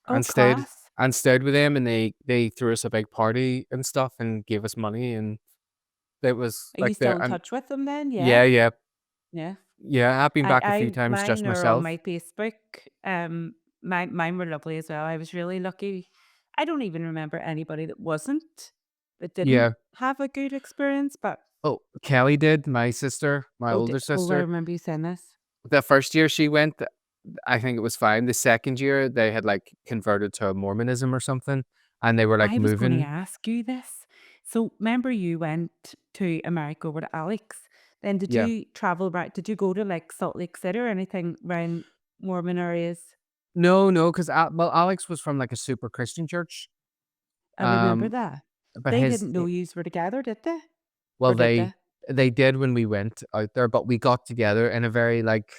S1: Oh
S2: and stayed
S1: class.
S2: with them, and they threw us a big party and stuff and gave us money, and it was
S1: Are you
S2: like
S1: still
S2: there
S1: in
S2: and
S1: touch with them then?
S2: yeah,
S1: Yeah.
S2: yeah,
S1: Yeah.
S2: yeah. I've been back a few
S1: I
S2: times just
S1: mine are on
S2: myself.
S1: my Facebook. Mine were lovely as well. I was really lucky. I don't even remember anybody that didn't
S2: Yeah.
S1: have a good experience, but
S2: Oh, Kelly did, my sister, my older
S1: I
S2: sister.
S1: remember you saying this.
S2: The first year she went, I think it was fine. The second year they had like converted to Mormonism or something, and they were like
S1: I was going to
S2: moving.
S1: ask you this. So remember you went to America over to Alex. Then did
S2: Yeah.
S1: you travel right? Did you go to like Salt Lake City or anything around Mormon areas?
S2: No, because well, Alex was from like a super Christian church.
S1: I remember that.
S2: But
S1: They
S2: his
S1: didn't know yous were together, did they?
S2: well,
S1: Or did
S2: they did when we went out there, but we got together in a very like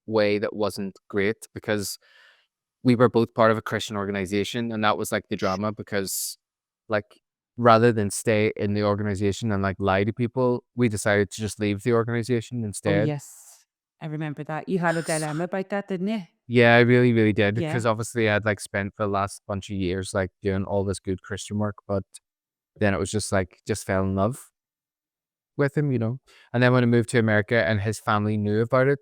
S2: way that wasn't great because we were both part of a Christian organization, and that was like the drama because like rather than stay in the organization and like lie to people, we decided to just leave the organization
S1: Oh,
S2: instead.
S1: yes. I remember that. You had a dilemma about that, didn't you?
S2: Yeah, I really, really did
S1: Yeah.
S2: because obviously I'd like spent the last bunch of years like doing all this good Christian work, but then it was just like just fell in love with him, you know. And then when I moved to America and his family knew about it,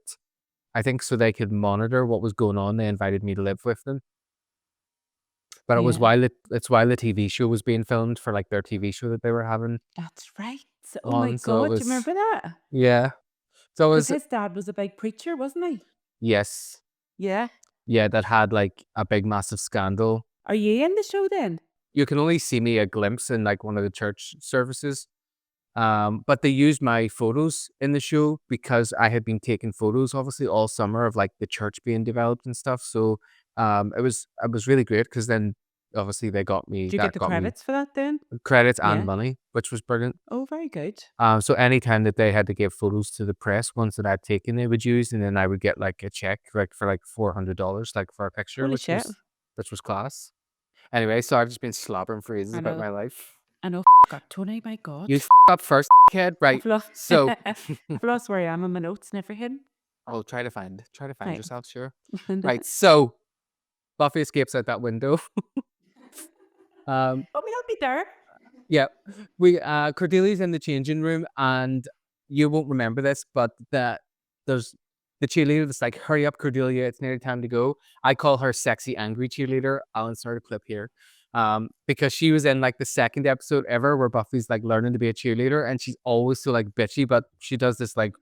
S2: I think so they could monitor what was going on, they invited me to live with them. But it was
S1: Yeah.
S2: while the TV show was being filmed for like their TV show that they were having
S1: That's right. Oh my
S2: on. So it
S1: God, do you remember that?
S2: yeah. So it
S1: Because
S2: was
S1: his dad was a big preacher, wasn't he?
S2: yes.
S1: Yeah.
S2: Yeah, that had like a big massive scandal.
S1: Are you in the show then?
S2: You can only see me a glimpse in like one of the church services. But they used my photos in the show because I had been taking photos obviously all summer of like the church being developed and stuff. So it was really great because then obviously they got me
S1: Do you get the credits for that then?
S2: credits
S1: Yeah.
S2: and money, which was brilliant.
S1: Oh, very good.
S2: So anytime that they had to give photos to the press, ones that I'd taken, they would use, and then I would get like a check like for like $400 like for a picture,
S1: Holy
S2: which
S1: shit.
S2: was class. Anyway, so I've just been slobbering phrases
S1: I
S2: about
S1: know.
S2: my life.
S1: I know. God, Tony, my God.
S2: You up first, kid. Right.
S1: I've lost,
S2: So
S1: I've lost where I am in my notes and everything.
S2: I'll try to find
S1: Right.
S2: yourself, sure. Right. So Buffy escapes out that window.
S1: Oh, we'll be there.
S2: Yeah. Cordelia's in the changing room, and you won't remember this, but there's the cheerleader that's like, hurry up, Cordelia, it's nearly time to go. I call her sexy angry cheerleader. I'll insert a clip here. Because she was in like the second episode ever where Buffy's like learning to be a cheerleader, and she's always so like bitchy, but she does this like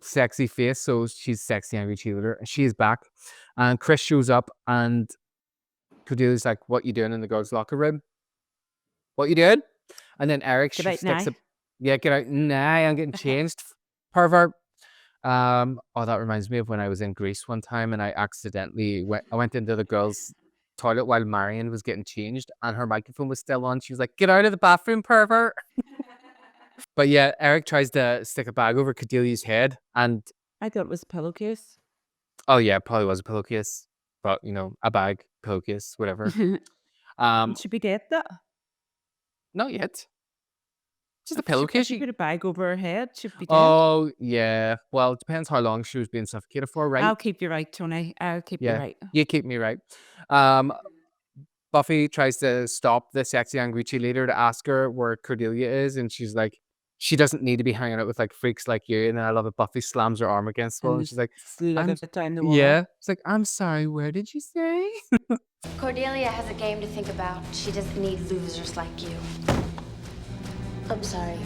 S2: sexy face, so she's sexy angry cheerleader. And she is back, and Chris shows up, and Cordelia's like, "What you doing in the girls' locker room? What you doing?" And then Eric
S1: Get out
S2: sticks
S1: now.
S2: yeah, get out. Nah, I'm getting changed, pervert. Oh, that reminds me of when I was in Greece one time, and I accidentally went into the girls' toilet while Marion was getting changed, and her microphone was still on. She was like, "Get out of the bathroom, pervert!" But yeah, Eric tries to stick a bag over Cordelia's head, and
S1: I thought it was a pillowcase.
S2: oh yeah, it probably was a pillowcase, but you know, a bag, pillowcase, whatever.
S1: It should be dead though.
S2: Not yet. Just a
S1: If
S2: pillowcase.
S1: she put a bag over her head, she'd be dead.
S2: Oh yeah. Well, it depends how long she was being suffocated for, right?
S1: I'll keep you right, Tony. I'll keep you
S2: Yeah,
S1: right.
S2: you keep me right. Buffy tries to stop the sexy angry cheerleader to ask her where Cordelia is, and she's like, she doesn't need to be hanging out with like freaks like you. And then I love it. Buffy slams her arm against the wall, and she's like,
S1: slug it down the wall.
S2: yeah. It's like, I'm sorry, where did you say?
S3: Cordelia has a game to think about. She doesn't need losers like you.
S6: I'm sorry.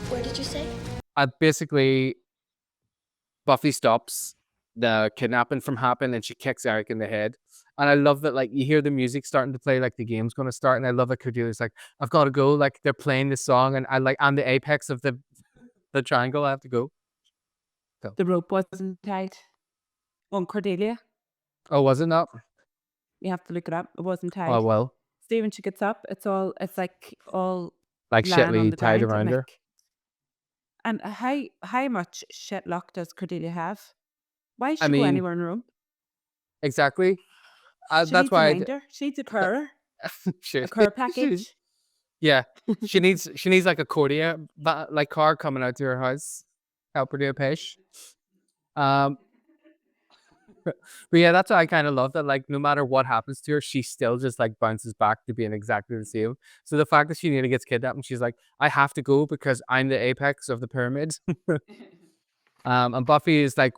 S6: Where did you say?
S2: Basically, Buffy stops the kidnapping from happening, and she kicks Eric in the head. And I love that, like, you hear the music starting to play, like the game's going to start. And I love that Cordelia's like, I've got to go. Like, they're playing this song, and I'm the apex of the triangle. I have to go. So.
S1: The rope wasn't tied on Cordelia.
S2: Oh, was it not?
S1: You have to look it up. It wasn't tied.
S2: Oh, well.
S1: See, when she gets up, it's like all
S2: like shittily tied around her.
S1: And how much shit luck does Cordelia have? Why should
S2: I
S1: she
S2: mean,
S1: go anywhere in the room?
S2: Exactly.
S1: She
S2: That's
S1: needs
S2: why
S1: a minder. She needs a cur.
S2: Sure.
S1: A cur package.
S2: Yeah, she needs like a Cordia like car coming out to her house, help her do a pish. But yeah, that's what I kind of love, that like no matter what happens to her, she still just like bounces back to being exactly the same. So the fact that she nearly gets kidnapped and she's like, I have to go because I'm the apex of the pyramid. And Buffy is like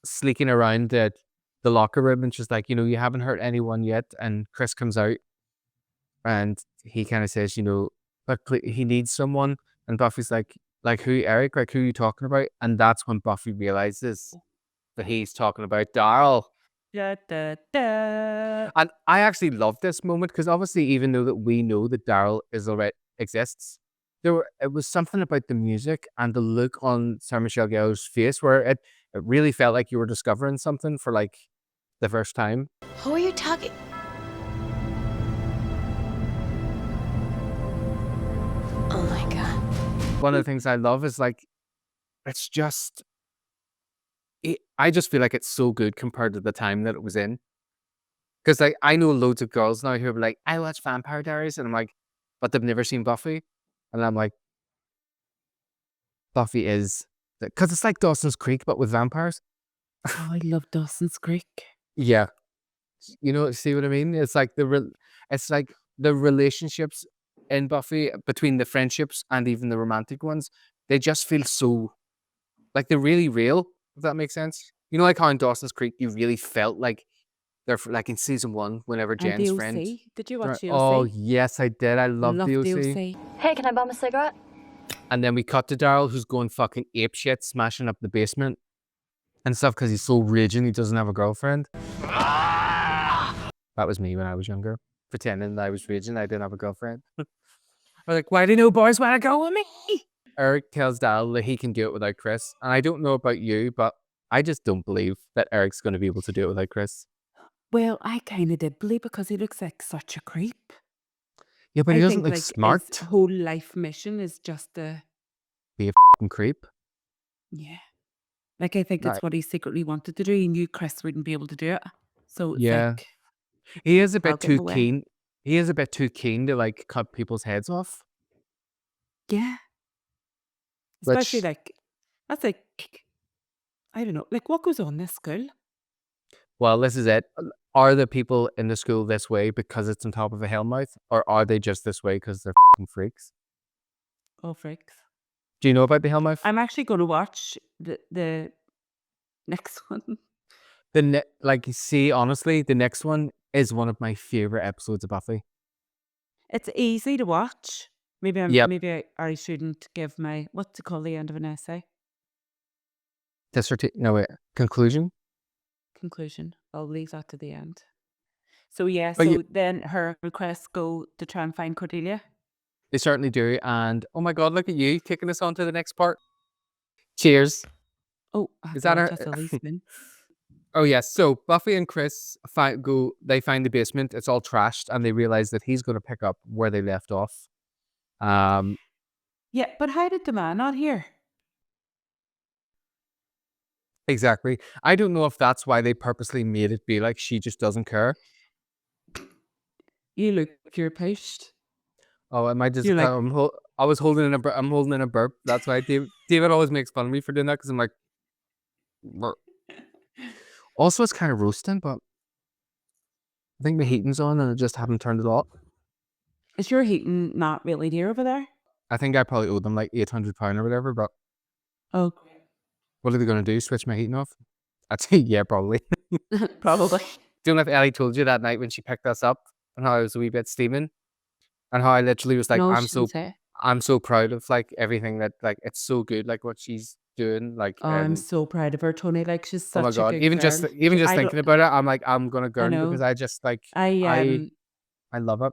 S2: sleeking around the locker room, and she's like, you know, you haven't hurt anyone yet. And Chris comes out and he kind of says, you know, but he needs someone. And Buffy's like who, Eric? Like, who are you talking about? And that's when Buffy realizes that he's talking about Daryl.
S1: Da, da, da.
S2: And I actually love this moment because obviously, even though that we know that Daryl exists, it was something about the music and the look on Sarah Michelle Gellar's face where it really felt like you were discovering something for like the first time.
S6: Who are you talking?
S2: one of the things I love is like, it's just, I just feel like it's so good compared to the time that it was in. Because like I know loads of girls now who are like, I watch Vampire Diaries, and I'm like, but they've never seen Buffy, and I'm like, Buffy is, because it's like Dawson's Creek but with vampires.
S1: Oh, I love Dawson's Creek.
S2: Yeah, see what I mean? It's like it's like the relationships in Buffy between the friendships and even the romantic ones. They just feel so like they're really real. If that makes sense. Like how in Dawson's Creek you really felt like they're like in season 1 whenever
S1: And
S2: Jen's
S1: the
S2: friend.
S1: OC. Did you watch the OC?
S2: Oh yes, I did. I love the OC.
S11: Hey, can I bum a cigarette?
S2: And then we cut to Daryl, who's going fucking apeshit, smashing up the basement and stuff because he's so raging he doesn't have a girlfriend. That was me when I was younger, pretending that I was raging I didn't have a girlfriend. I'm like, why do no boys want to go with me? Eric tells Daryl that he can do it without Chris. And I don't know about you, but I just don't believe that Eric's going to be able to do it without Chris.
S1: Well, I kind of did believe because he looks like such a creep.
S2: Yeah, but he doesn't look
S1: like
S2: smart.
S1: His whole life mission is just to
S2: be a fucking creep.
S1: Yeah. Like, I think it's what he secretly wanted to do. He knew Chris wouldn't be able to do it. So it's like,
S2: he is a
S1: I'll
S2: bit
S1: give him
S2: too
S1: away.
S2: keen. He is a bit too keen to like cut people's heads off.
S1: Yeah. Especially
S2: Which,
S1: like, that's like, I don't know, like what goes on in this school?
S2: well, this is it. Are the people in the school this way because it's on top of a hellmouth, or are they just this way because they're fucking freaks?
S1: Oh, freaks.
S2: Do you know about the hellmouth?
S1: I'm actually going to watch the next one.
S2: Honestly, the next one is one of my favorite episodes of Buffy.
S1: It's easy to watch. Maybe I shouldn't give my, what's it called, the end of an essay?
S2: Conclusion?
S1: Conclusion. I'll leave that to the end. So yeah,
S2: But
S1: then her requests go to try and find Cordelia.
S2: They certainly do. And oh my God, look at you taking us on to the next part. Cheers.
S1: Oh,
S2: is that our? Oh yes. So Buffy and Chris find the basement. It's all trashed, and they realize that he's going to pick up where they left off.
S1: Yeah, but how did the man not hear?
S2: Exactly. I don't know if that's why they purposely made it be like she just doesn't care.
S1: You look you're pushed.
S2: Oh, am I just? I was holding in I'm holding in a burp. That's why David always makes fun of me for doing that because I'm like. Burp. Also, it's kind of roasting, but I think the heating's on and I just haven't turned it off.
S1: Is your heating not really dear over there?
S2: I think I probably owe them like £800 or whatever, but.
S1: Oh.
S2: What are they going to do? Switch my heating off? I'd say yeah, probably.
S1: Probably.
S2: Don't know if Ellie told you that night when she picked us up and how I was a wee bit steaming and how I literally was like,
S1: no,
S2: I'm so proud of like everything that like it's so good like what she's doing like.
S1: I'm so proud of her, Tony. Like she's such
S2: oh my God.
S1: a good
S2: even
S1: girl.
S2: just thinking about it, I'm like I'm gonna gurn because I just like
S1: I
S2: love it.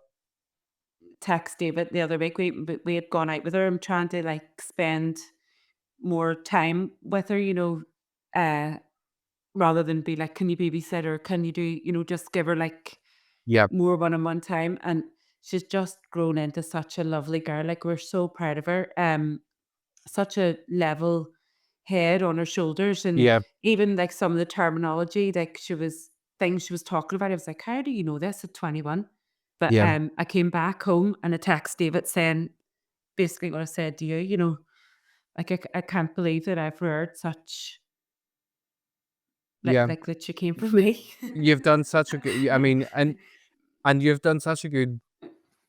S1: Text David the other week. We had gone out with her. I'm trying to like spend more time with her, rather than be like, can you babysit or can you do, just give her like more one-on-one time. And she's just grown into such a lovely girl. Like we're so proud of her. Such a level head on her shoulders, and even like some of the terminology, like things she was talking about, I was like, how do you know this at 21? But I came back home and I text David saying basically what I said to you, like I can't believe that I've heard such like that she came from me.
S2: You've done such a good and you've done such a good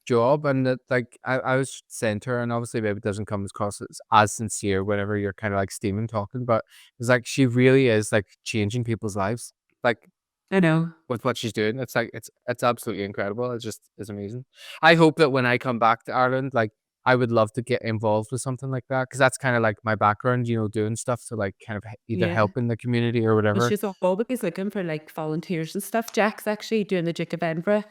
S2: job, and that like I was saying to her, and obviously maybe it doesn't come across as sincere whenever you're kind of like steaming talking, but it's like she really is like changing people's lives, like
S1: I know
S2: with what she's doing. It's like it's absolutely incredible. It's amazing. I hope that when I come back to Ireland, like I would love to get involved with something like that because that's kind of like my background, doing stuff to like kind of either help in the community or whatever.
S1: Well, she's always looking for like volunteers and stuff. Jack's actually doing the Duke of Edinburgh,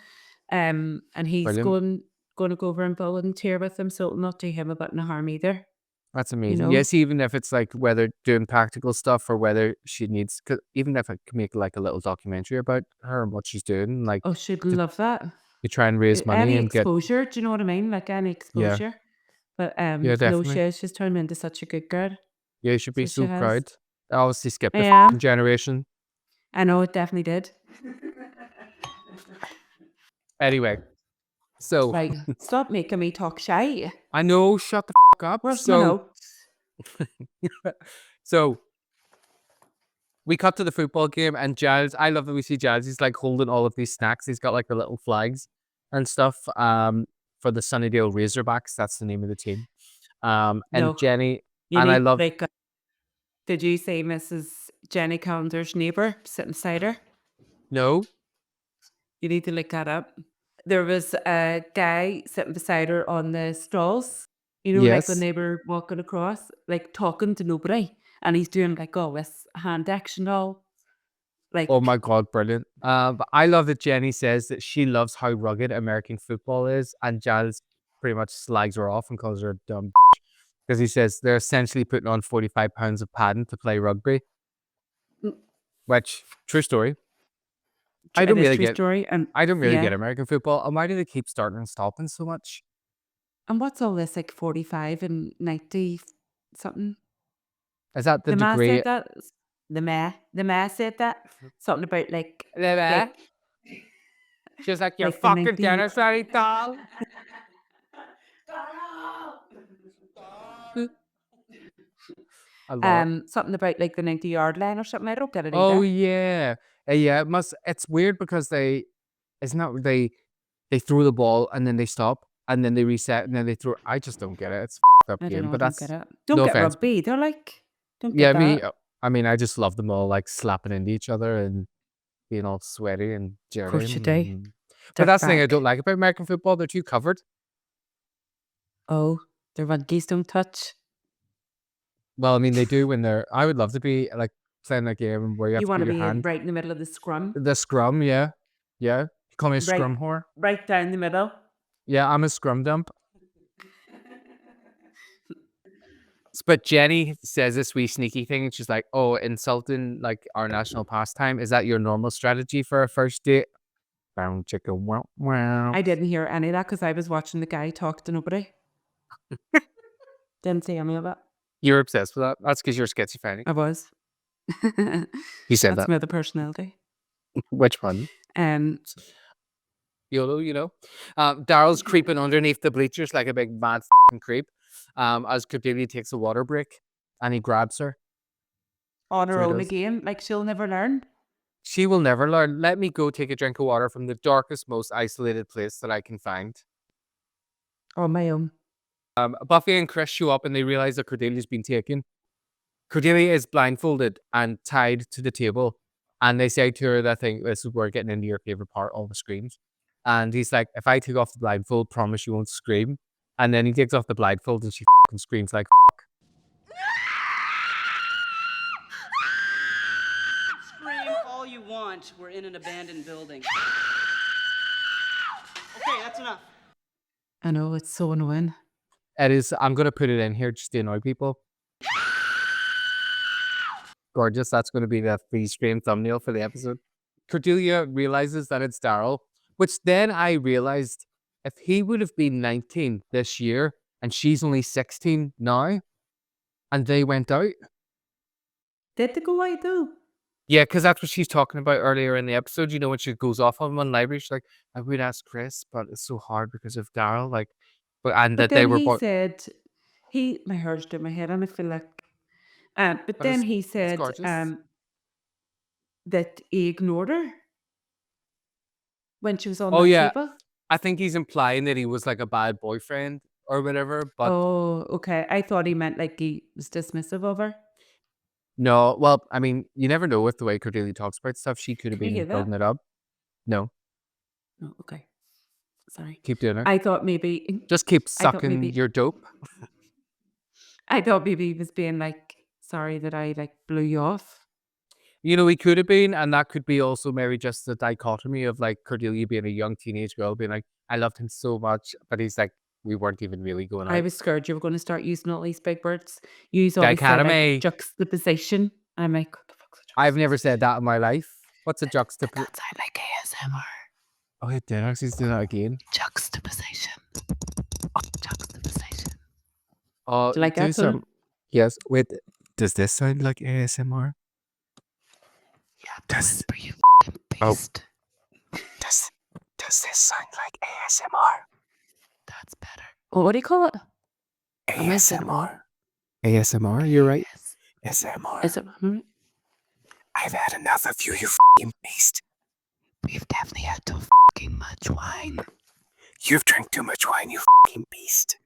S1: and he's going to go over and volunteer with him, so it'll not do him a bit of harm either.
S2: That's amazing. Yes, even if it's like whether doing practical stuff or whether she needs, cause even if I could make like a little documentary about her and what she's doing, like
S1: she'd love that.
S2: You try and raise money
S1: any
S2: and
S1: exposure. Do you know what I mean? Like any exposure. But
S2: Yeah,
S1: no,
S2: definitely.
S1: she's turned into such a good girl.
S2: Yeah, you should be
S1: So she
S2: so
S1: has.
S2: proud. I obviously skipped
S1: I
S2: a
S1: am.
S2: generation.
S1: I know it definitely did.
S2: Anyway, so
S1: Right, stop making me talk shy.
S2: I know, shut the up.
S1: Where's my notes?
S2: So we cut to the football game, and Giles, I love that we see Giles, he's like holding all of these snacks. He's got like the little flags and stuff for the Sunnydale Razorbacks. That's the name of the team. And
S1: No,
S2: Jenny,
S1: you
S2: and I
S1: need
S2: love,
S1: like. Did you say Mrs. Jenny Calendar's neighbour sitting beside her?
S2: no,
S1: You need to look that up. There was a guy sitting beside her on the stalls. You know, like when
S2: yes.
S1: they were walking across, like talking to nobody, and he's doing like all this hand action, all
S2: Oh
S1: like
S2: my God, brilliant. But I love that Jenny says that she loves how rugged American football is, and Giles pretty much slags her off and calls her a dumb because he says they're essentially putting on 45 pounds of padding to play rugby,
S1: Mm.
S2: which, true story. I
S1: it
S2: don't
S1: is
S2: really
S1: true
S2: get
S1: story, and
S2: I don't really
S1: yeah.
S2: get American football. And why do they keep starting and stopping so much?
S1: And what's all this like 45 and 90 something?
S2: Is that the
S1: The ma
S2: degree?
S1: said that. The ma said that something about like
S2: Like, she's like, your
S1: like the
S2: fucking
S1: 90.
S2: dinner's ready, doll. I love it.
S1: Something about like the 90-yard line or something. I don't get it
S2: Oh
S1: either.
S2: yeah. Yeah, it's weird because it's not they throw the ball and then they stop and then they reset and then they throw. I just don't get it. It's a f***ed up
S1: I don't
S2: game,
S1: know. I
S2: but
S1: don't get
S2: that's
S1: it. Don't
S2: no
S1: get
S2: offense.
S1: rugby. They're like, don't
S2: Yeah,
S1: get that.
S2: I mean, I just love them all like slapping into each other and being all sweaty and
S1: Of
S2: dirty.
S1: course you do.
S2: But
S1: Dirt
S2: that's the thing I don't
S1: bag.
S2: like about American football. They're too covered.
S1: Oh, their ruggies don't touch.
S2: Well, I mean, they do when they're. I would love to be like playing a game where you have
S1: You
S2: to
S1: want
S2: put
S1: to
S2: your
S1: be in
S2: hand.
S1: right in the middle of the scrum.
S2: The scrum, yeah. Yeah. You call me a
S1: Right,
S2: scrum whore?
S1: right down the middle.
S2: Yeah, I'm a scrum dump. But Jenny says this wee sneaky thing, and she's like, "Oh, insulting like our national pastime. Is that your normal strategy for a first date?" Brown chicken, wow, wow.
S1: I didn't hear any of that because I was watching the guy talk to nobody. Didn't see any of it.
S2: You're obsessed with that. That's because you're schizophrenic.
S1: I was.
S2: You said
S1: That's
S2: that.
S1: my other personality.
S2: Which one? YOLO, you know. Daryl's creeping underneath the bleachers like a big mad creep. As Cordelia takes a water break, and he grabs her.
S1: On her
S2: So he
S1: own
S2: does.
S1: again, like she'll never learn.
S2: She will never learn. Let me go take a drink of water from the darkest, most isolated place that I can find.
S1: On my own.
S2: Buffy and Chris show up and they realize that Cordelia's been taken. Cordelia is blindfolded and tied to the table. And they say to her that thing, this is where we're getting into your favorite part, all the screams. And he's like, if I take off the blindfold, promise you won't scream. And then he takes off the blindfold and she fucking screams like
S12: Scream all you want. We're in an abandoned building. Okay, that's enough.
S1: I know, it's so annoying.
S2: It is. I'm going to put it in here just to annoy people. Gorgeous. That's going to be the freeze frame thumbnail for the episode. Cordelia realizes that it's Daryl, which then I realized if he would have been 19 this year and she's only 16 now and they went out.
S1: Did they go out though?
S2: Yeah, because that's what she's talking about earlier in the episode. You know, when she goes off on one library, she's like, I would ask Chris, but it's so hard because of Daryl. Like, and
S1: But
S2: that they
S1: then
S2: were
S1: he
S2: both.
S1: said, my hair's doing my head and I feel like, but
S2: But
S1: then he
S2: it's
S1: said
S2: gorgeous.
S1: that he ignored her when she was on
S2: Oh,
S1: that
S2: yeah.
S1: table.
S2: I think he's implying that he was like a bad boyfriend or whatever, but
S1: Oh, okay. I thought he meant like he was dismissive of her.
S2: no. Well, I mean, you never know with the way Cordelia talks about stuff. She could have
S1: Can you
S2: been
S1: hear
S2: building
S1: that?
S2: it up. No,
S1: Oh, okay. Sorry.
S2: keep doing it.
S1: I thought maybe
S2: Just keep
S1: I thought
S2: sucking
S1: maybe
S2: your dope.
S1: I thought maybe he was being like, sorry that I like blew you off.
S2: You know, he could have been, and that could be also maybe just the dichotomy of like Cordelia being a young teenage girl, being like, I loved him so much, but he's like, we weren't even really going
S1: I
S2: out.
S1: was scared you were going to start using all these big words. You always say
S2: Dichotomy.
S1: like juxtaposition. I'm like, what the fuck's a
S2: I've never said that in my life. What's a juxtaposition?
S5: That sound like ASMR.
S2: Oh, it did actually do that again.
S5: Juxtaposition. Juxtaposition.
S2: Oh,
S1: Do you like
S2: do
S1: that, Tony?
S2: some. Yes. Wait. Does this sound like ASMR?
S5: Yeah, does you
S2: Oh.
S5: beast. Does this sound like ASMR? That's better.
S1: Oh, what do you call it? I might say it wrong.
S2: ASMR. You're right. ASMR.
S1: Is it?
S5: I've had enough of you, you fucking beast. We've definitely had too fucking much wine. You've drank too much wine, you fucking beast.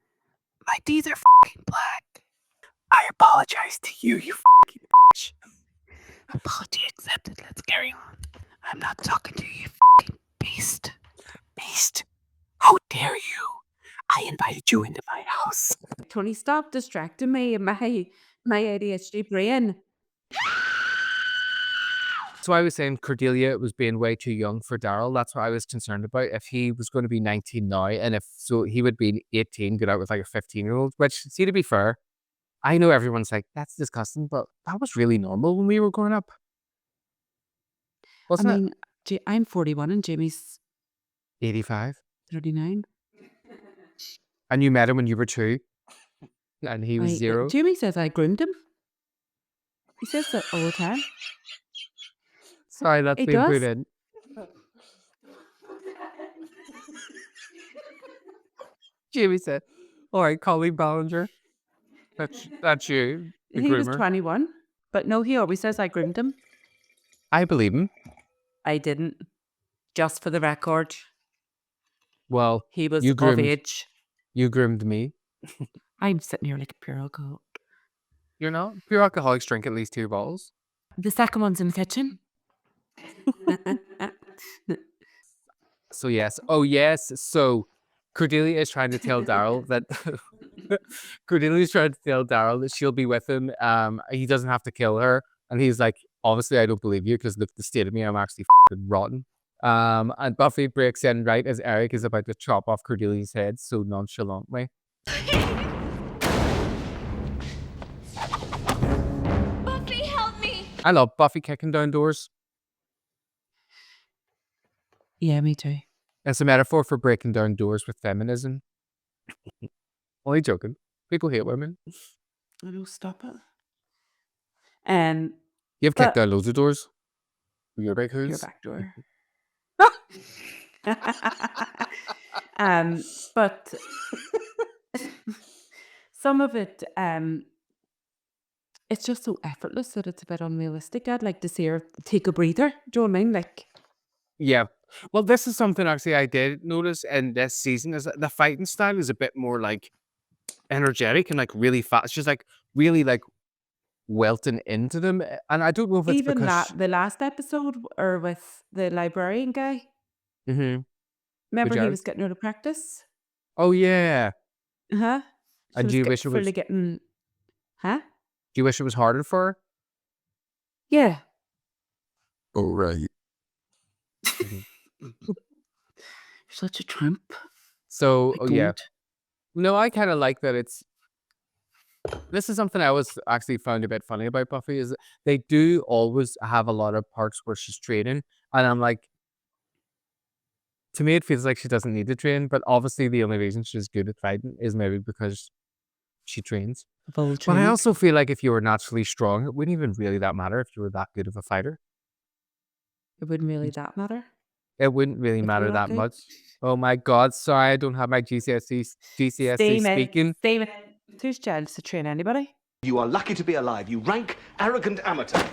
S5: My teeth are fucking black. I apologize to you, you fucking bitch. Apology accepted. Let's carry on. I'm not talking to you, you fucking beast. Beast? How dare you? I invited you into my house.
S1: Tony, stop distracting me and my ADHD brain.
S2: So I was saying Cordelia was being way too young for Daryl. That's what I was concerned about. If he was going to be 19 now, and if so, he would be 18, get out with like a 15-year-old. Which, see, to be fair, I know everyone's like, that's disgusting, but that was really normal when we were growing up. Wasn't
S1: I mean, I'm 41 and Jamie's
S2: it? 85.
S1: 39.
S2: And you met him when you were 2, and he was 0.
S1: Jamie says I groomed him. He says that all the time.
S2: Sorry, that's
S1: He
S2: been
S1: does.
S2: put in. Jamie said, all right, Colleen Ballinger. That's you, the
S1: He was
S2: groomer.
S1: 21. But no, he always says I groomed him.
S2: I believe him.
S1: I didn't. Just for the record.
S2: Well,
S1: He was
S2: you
S1: of
S2: groomed,
S1: age.
S2: you groomed me.
S1: I'm sitting here like a pure alcoholic.
S2: You're not? Pure alcoholics drink at least 2 bottles.
S1: The second one's in the kitchen.
S2: So yes. Oh yes. So Cordelia is trying to tell Daryl that Cordelia is trying to tell Daryl that she'll be with him. He doesn't have to kill her. And he's like, obviously I don't believe you because look at the state of me, I'm actually fucking rotten. And Buffy breaks in right as Eric is about to chop off Cordelia's head so nonchalantly.
S11: Buffy, help me!
S2: I love Buffy kicking down doors.
S1: Yeah, me too.
S2: It's a metaphor for breaking down doors with feminism. Only joking. People hate women.
S1: I know, stop it.
S2: You've kicked down loads of doors. Your back
S1: Your
S2: who's?
S1: back door. But some of it, it's just so effortless that it's a bit unrealistic. I'd like to see her take a breather. Do you know what I mean? Like,
S2: Yeah. Well, this is something actually I did notice in this season is that the fighting style is a bit more like energetic and like really fast. She's like really like welting into them. And I don't know if it's
S1: even
S2: because
S1: the last episode or with the librarian guy.
S2: Mm-hmm.
S1: Remember he
S2: Giles?
S1: was getting her to practice?
S2: Oh yeah.
S1: Huh?
S2: And do you wish it was
S1: fully getting, huh?
S2: do you wish it was harder for her?
S1: Yeah.
S2: Oh right.
S1: You're such a tramp.
S2: So
S1: My
S2: yeah.
S1: God.
S2: No, I kind of like that this is something I always actually found a bit funny about Buffy is that they do always have a lot of parts where she's training. And I'm like, to me, it feels like she doesn't need to train, but obviously the only reason she's good at fighting is maybe because she trains. But I also feel like if you were naturally strong, it wouldn't even really that matter if you were that good of a fighter.
S1: It wouldn't really that matter.
S2: It wouldn't really
S1: If
S2: matter
S1: you're
S2: that
S1: lucky.
S2: much. Oh my God, sorry, I don't have my GCSE speaking.
S1: Steam it. Who's Giles to train anybody?
S8: You are lucky to be alive, you rank, arrogant amateur.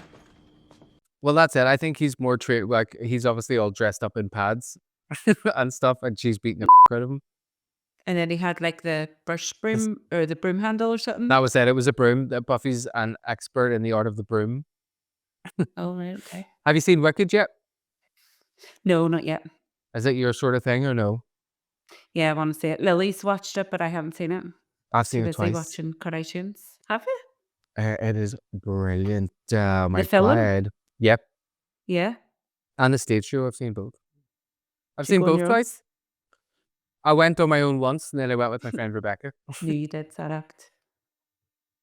S2: Well, that's it. I think he's more like he's obviously all dressed up in pads and stuff, and she's beating the out of him.
S1: And then he had like the brush broom or the broom handle or something.
S2: That was it. It was a broom. Buffy's an expert in the art of the broom.
S1: Oh, right, okay.
S2: Have you seen Wicked yet?
S1: No, not yet.
S2: Is it your sort of thing or no?
S1: Yeah, I want to see it. Lily's watched it, but I haven't seen it.
S2: I've
S1: Too
S2: seen it
S1: busy
S2: twice.
S1: watching Kardashians. Have you?
S2: It is brilliant. My
S1: film?
S2: God. Yep.
S1: Yeah.
S2: And the stage show. I've seen both. I've
S1: Did you
S2: seen
S1: go on
S2: both
S1: your own?
S2: twice. I went on my own once, and then I went with my friend Rebecca.
S1: No, you did that act.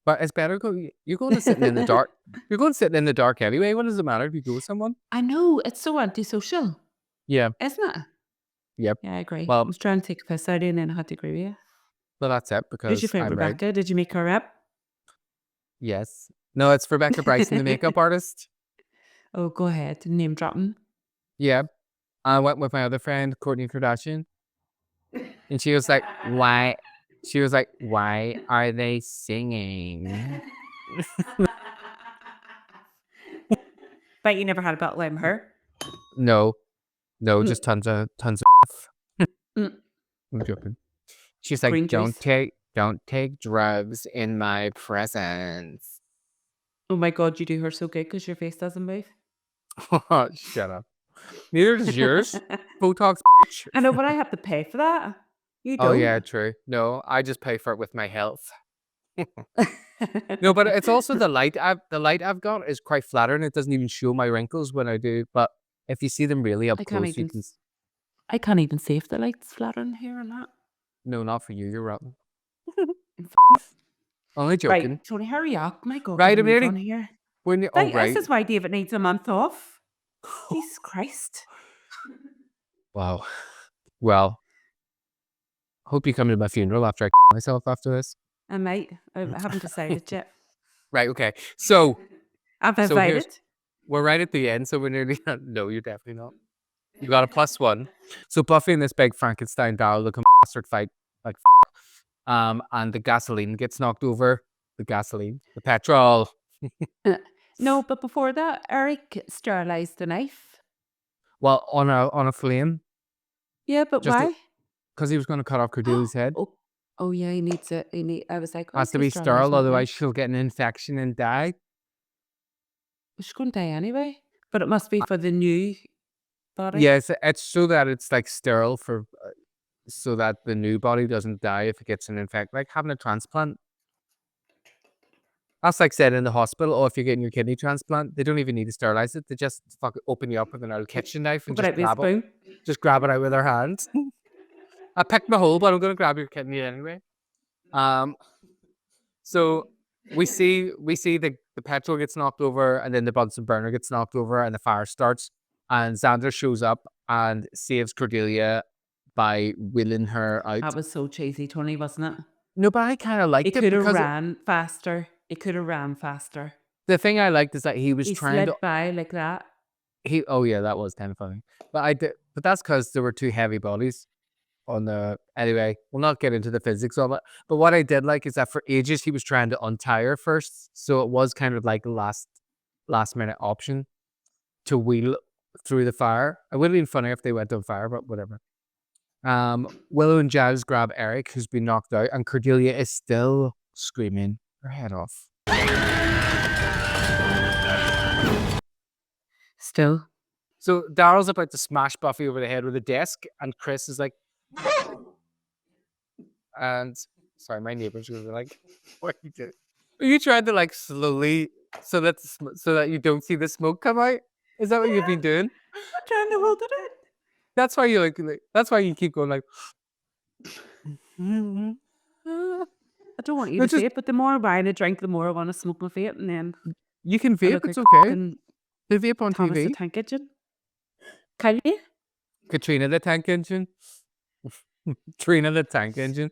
S2: But it's better you're going to sitting in the dark. You're going sitting in the dark anyway. What does it matter if you go with someone?
S1: I know, it's so antisocial,
S2: Yeah.
S1: isn't it?
S2: Yep.
S1: Yeah, I agree. I
S2: Well,
S1: was trying to take a piss out of you and then I had to agree with you.
S2: Well, that's it
S1: Who's your
S2: because
S1: friend
S2: I'm right.
S1: Rebecca? Did you make her up?
S2: Yes. No, it's Rebecca Bryson, the makeup artist.
S1: Oh, go ahead. Name dropping.
S2: Yeah. I went with my other friend, Courtney Kardashian. And she was like, why? She was like, why are they singing?
S1: Bet you never had a battle with her.
S2: No, just tons of.
S1: Mm.
S2: I'm joking. She's like,
S1: Green juice.
S2: don't take drugs in my presence.
S1: Oh my God, you do her so good because your face doesn't move.
S2: Shut up. Neither does yours. Botox.
S1: I know, but I have to pay for that. You don't.
S2: Oh yeah, true. No, I just pay for it with my health. No, but it's also the light I've got is quite flattering. It doesn't even show my wrinkles when I do. But if you see them really up close, you can.
S1: I can't even see if the light's flattering here or not.
S2: No, not for you. You're rotten. Only joking.
S1: Right, Tony, hurry up. My God,
S2: right, I'm
S1: move
S2: nearly.
S1: on here.
S2: When you, oh, right.
S1: This is why David needs a month off. Jesus Christ.
S2: Wow. Well, hope you come to my funeral after I myself after this.
S1: I might. I haven't decided yet.
S2: Right. Okay. So.
S1: I've invited.
S2: We're right at the end, so we're nearly. No, you're definitely not. You got a +1. So Buffy and this big Frankenstein Daryl looking bastard fight like. And the gasoline gets knocked over. The petrol.
S1: No, but before that, Eric sterilized the knife.
S2: Well, on a flame.
S1: Yeah, but why?
S2: Because he was going to cut off Cordelia's head.
S1: Oh yeah, he needs it. I was like,
S2: has to be sterile, otherwise she'll get an infection and die.
S1: She's going to die anyway. But it must be for the new body.
S2: Yes, it's so that it's like sterile for, so that the new body doesn't die if it gets an infection. Like having a transplant. That's like said in the hospital, or if you're getting your kidney transplant, they don't even need to sterilize it. They just fucking open you up with an old kitchen knife and just grab it. Just grab it out with their hands. I picked my hole, but I'm gonna grab your kidney anyway. So we see the petrol gets knocked over, and then the Bunsen burner gets knocked over, and the fire starts. And Xander shows up and saves Cordelia by wheeling her out.
S1: That was so cheesy, Tony, wasn't it?
S2: No, but I kind of liked it.
S1: He could have ran faster. It could have ran faster.
S2: The thing I liked is that he was trying to
S1: slid by like that.
S2: Oh yeah, that was kind of funny. But that's because there were two heavy bodies on the. Anyway, we'll not get into the physics of it. But what I did like is that for ages he was trying to untie her first, so it was kind of like the last minute option to wheel through the fire. It would have been funny if they went on fire, but whatever. Willow and Giles grab Eric, who's been knocked out, and Cordelia is still screaming her head off.
S1: Still.
S2: So Daryl's about to smash Buffy over the head with a desk, and Chris is like, and sorry, my neighbors were like, "What are you doing? Are you trying to like slowly so that you don't see the smoke come out? Is that what you've been doing?"
S1: I'm trying to hold it in.
S2: That's why you like. That's why you keep going like.
S1: I don't want you to vape, but the more wine I drink, the more I want to smoke my vape, and then
S2: you can vape. It's okay. The vape on
S1: Thomas
S2: TV.
S1: the Tank Engine. Can you?
S2: Katrina the Tank Engine. Trina the Tank Engine.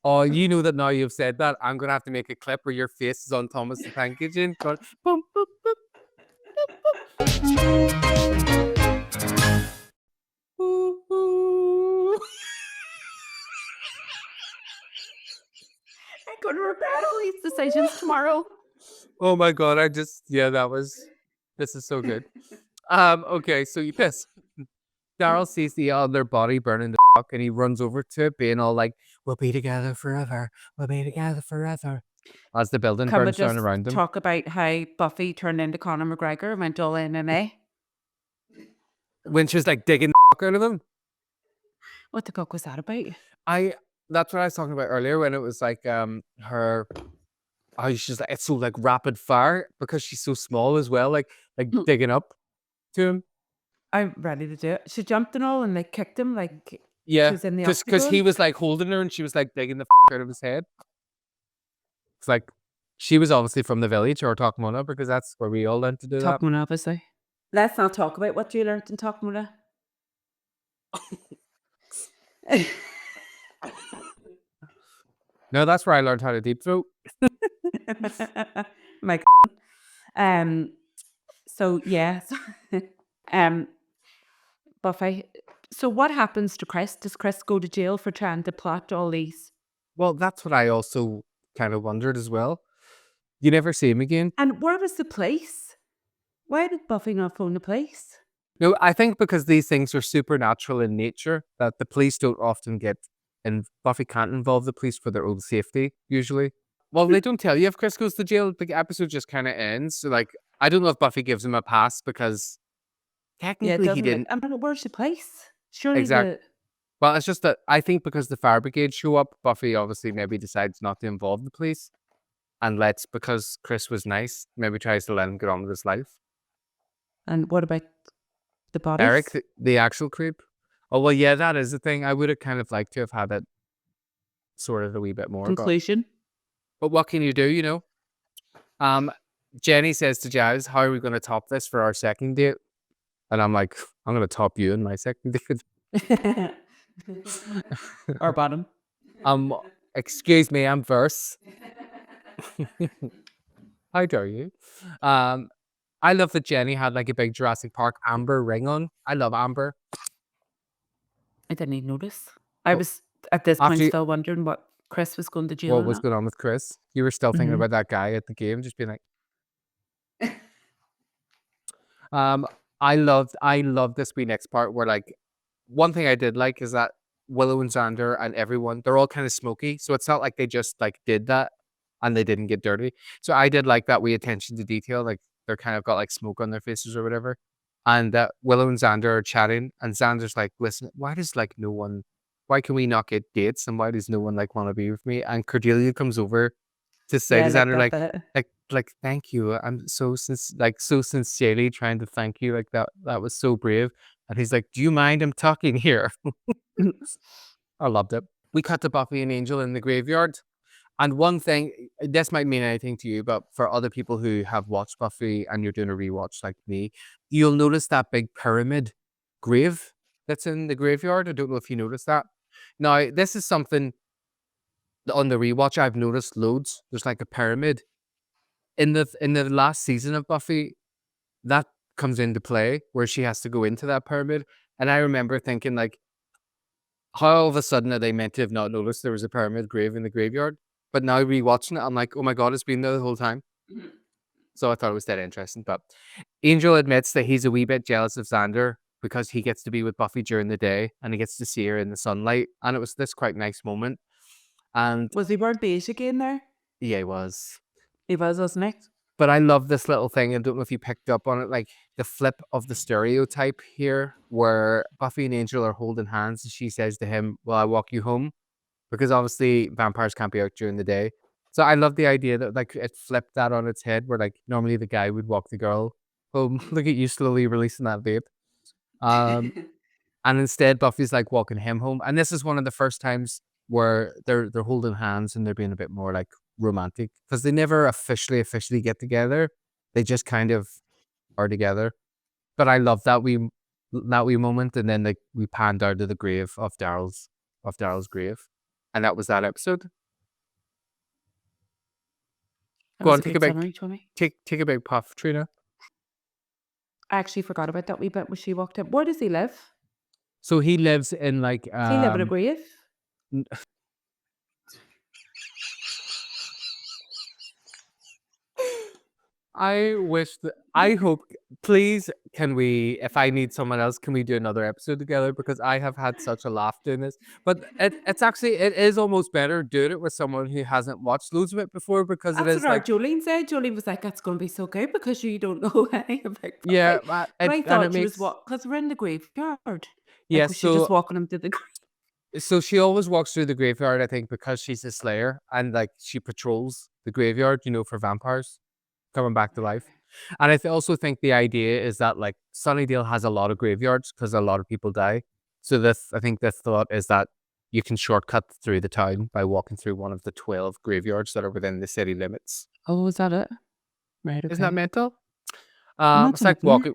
S2: Oh, you know that now you've said that. I'm gonna have to make a clip where your face is on Thomas the Tank Engine. Going, boom, boom, boom,
S1: I'm going to regret all these decisions tomorrow.
S2: Oh my God, this is so good. Okay, so you piss. Daryl sees the other body burning the fuck, and he runs over to it, being all like, "We'll be together forever. We'll be together forever." As the building burns down around them.
S1: Talk about how Buffy turned into Conor McGregor and went all MMA.
S2: When she was like digging the fuck out of them.
S1: What the fuck was that about?
S2: That's what I was talking about earlier when it was like her. Oh, she's like, it's so like rapid fire because she's so small as well, like digging up to him.
S1: I'm ready to do it. She jumped and all and like kicked him like
S2: yeah,
S1: she was in the
S2: because he was like holding her and she was like digging the out of his head. It's like she was obviously from the village or Takmuna because that's where we all learned to do that.
S1: Takmuna, obviously. Let's not talk about what you learned in Takmuna.
S2: No, that's where I learned how to deep throat.
S1: My so yeah. um Buffy. So what happens to Chris? Does Chris go to jail for trying to plot all these?
S2: Well, that's what I also kind of wondered as well. You never see him again.
S1: And where was the police? Why did Buffy not phone the police?
S2: No, I think because these things are supernatural in nature, that the police don't often get, and Buffy can't involve the police for their own safety, usually. Well, they don't tell you if Chris goes to jail. The episode just kind of ends. So, like, I don't know if Buffy gives him a pass because
S1: Yeah, it
S2: technically he
S1: doesn't.
S2: didn't.
S1: I mean, where's the police? Surely
S2: Exact. Well, it's just that I think because the fire brigade show up, Buffy obviously maybe decides not to involve the police and lets, because Chris was nice, maybe tries to let him get on with his life.
S1: And what about the bodies?
S2: Eric, the actual creep. Oh, well, yeah, that is the thing. I would have kind of liked to have had it sorted a wee bit more.
S1: Conclusion.
S2: But what can you do, you know? Jenny says to Giles, how are we going to top this for our second date? And I'm like, I'm going to top you in my second date.
S1: Or bottom.
S2: Excuse me, I'm verse. How dare you? I love that Jenny had like a big Jurassic Park amber ring on. I love amber.
S1: I didn't even notice. I was at this point still wondering what Chris was going to jail.
S2: What was going on with Chris? You were still thinking about that guy at the game, just being like. I loved this wee next part where, like, one thing I did like is that Willow and Xander and everyone, they're all kind of smoky. So it's not like they just like did that and they didn't get dirty. So I did like that wee attention to detail. Like they're kind of got like smoke on their faces or whatever. And Willow and Xander are chatting and Xander's like, listen, why can we not get dates? And why does no one like want to be with me? And Cordelia comes over to say to Xander, like, thank you. I'm so sincerely trying to thank you. Like that was so brave. And he's like, do you mind I'm talking here? I loved it. We cut to Buffy and Angel in the graveyard. And one thing, this might mean anything to you, but for other people who have watched Buffy and you're doing a rewatch like me, you'll notice that big pyramid grave that's in the graveyard. I don't know if you noticed that. Now, this is something on the rewatch I've noticed loads. There's like a pyramid. In the last season of Buffy, that comes into play where she has to go into that pyramid. And I remember thinking, like, how all of a sudden are they meant to have not noticed there was a pyramid grave in the graveyard? But now rewatching it, I'm like, oh my God, it's been there the whole time. So I thought it was that interesting. But Angel admits that he's a wee bit jealous of Xander because he gets to be with Buffy during the day and he gets to see her in the sunlight. And it was this quite nice moment. And
S1: was he wearing beige again there?
S2: Yeah, he was.
S1: He was, wasn't he?
S2: But I love this little thing. I don't know if you picked up on it, like the flip of the stereotype here, where Buffy and Angel are holding hands and she says to him, will I walk you home? Because obviously vampires can't be out during the day. So I love the idea that like it flipped that on its head, where like normally the guy would walk the girl home. Look at you slowly releasing that vape. And instead Buffy's like walking him home. And this is one of the first times where they're holding hands and they're being a bit more like romantic, because they never officially get together. They just kind of are together. But I love that wee moment. And then like we panned out to the grave of Daryl's grave. And that was that episode. Go on, take a big puff, Trina.
S1: I actually forgot about that wee bit where she walked up. Where does he live?
S2: So he lives in like
S1: Does he live in a grave?
S2: I hope, please, can we, if I need someone else, can we do another episode together? Because I have had such a laugh doing this. But it is almost better doing it with someone who hasn't watched loads of it before, because
S1: That's
S2: it is
S1: what
S2: like...
S1: Jolene said. Jolene was like, that's going to be so good because you don't know anything about Buffy.
S2: Yeah.
S1: But I thought she was because we're in the graveyard.
S2: Yeah,
S1: like, so... just walking him to the grave.
S2: So she always walks through the graveyard, I think, because she's a slayer. And like she patrols the graveyard, you know, for vampires coming back to life. And I also think the idea is that like Sunnydale has a lot of graveyards because a lot of people die. So I think the thought is that you can shortcut through the town by walking through one of the 12 graveyards that are within the city limits.
S1: Oh, is that it? Right. Okay.
S2: Isn't that mental? It's like walking.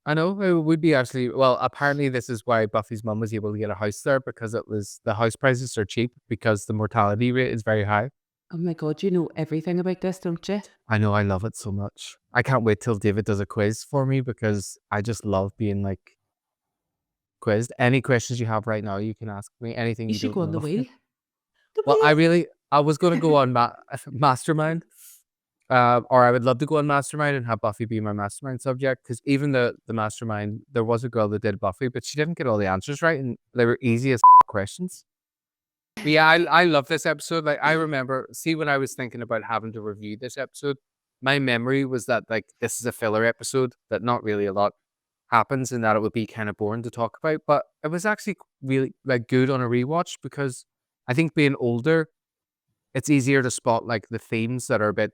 S2: I know it would be actually. Well, apparently this is why Buffy's mum was able to get a house there because the house prices are cheap because the mortality rate is very high.
S1: Oh my god, you know everything about this, don't you?
S2: I know, I love it so much. I can't wait till David does a quiz for me because I just love being like quizzed. Any questions you have right now, you can ask me. Anything
S1: You
S2: you
S1: should
S2: don't
S1: go on the
S2: know.
S1: wheel.
S2: Well, I was going to go on Mastermind. Or I would love to go on Mastermind and have Buffy be my Mastermind subject because even the Mastermind, there was a girl that did Buffy, but she didn't get all the answers right and they were easy as questions. But yeah, I love this episode. Like I remember, see, when I was thinking about having to review this episode, my memory was that like this is a filler episode that not really a lot happens and that it would be kind of boring to talk about. But it was actually really like good on a rewatch because I think being older, it's easier to spot like the themes that are a bit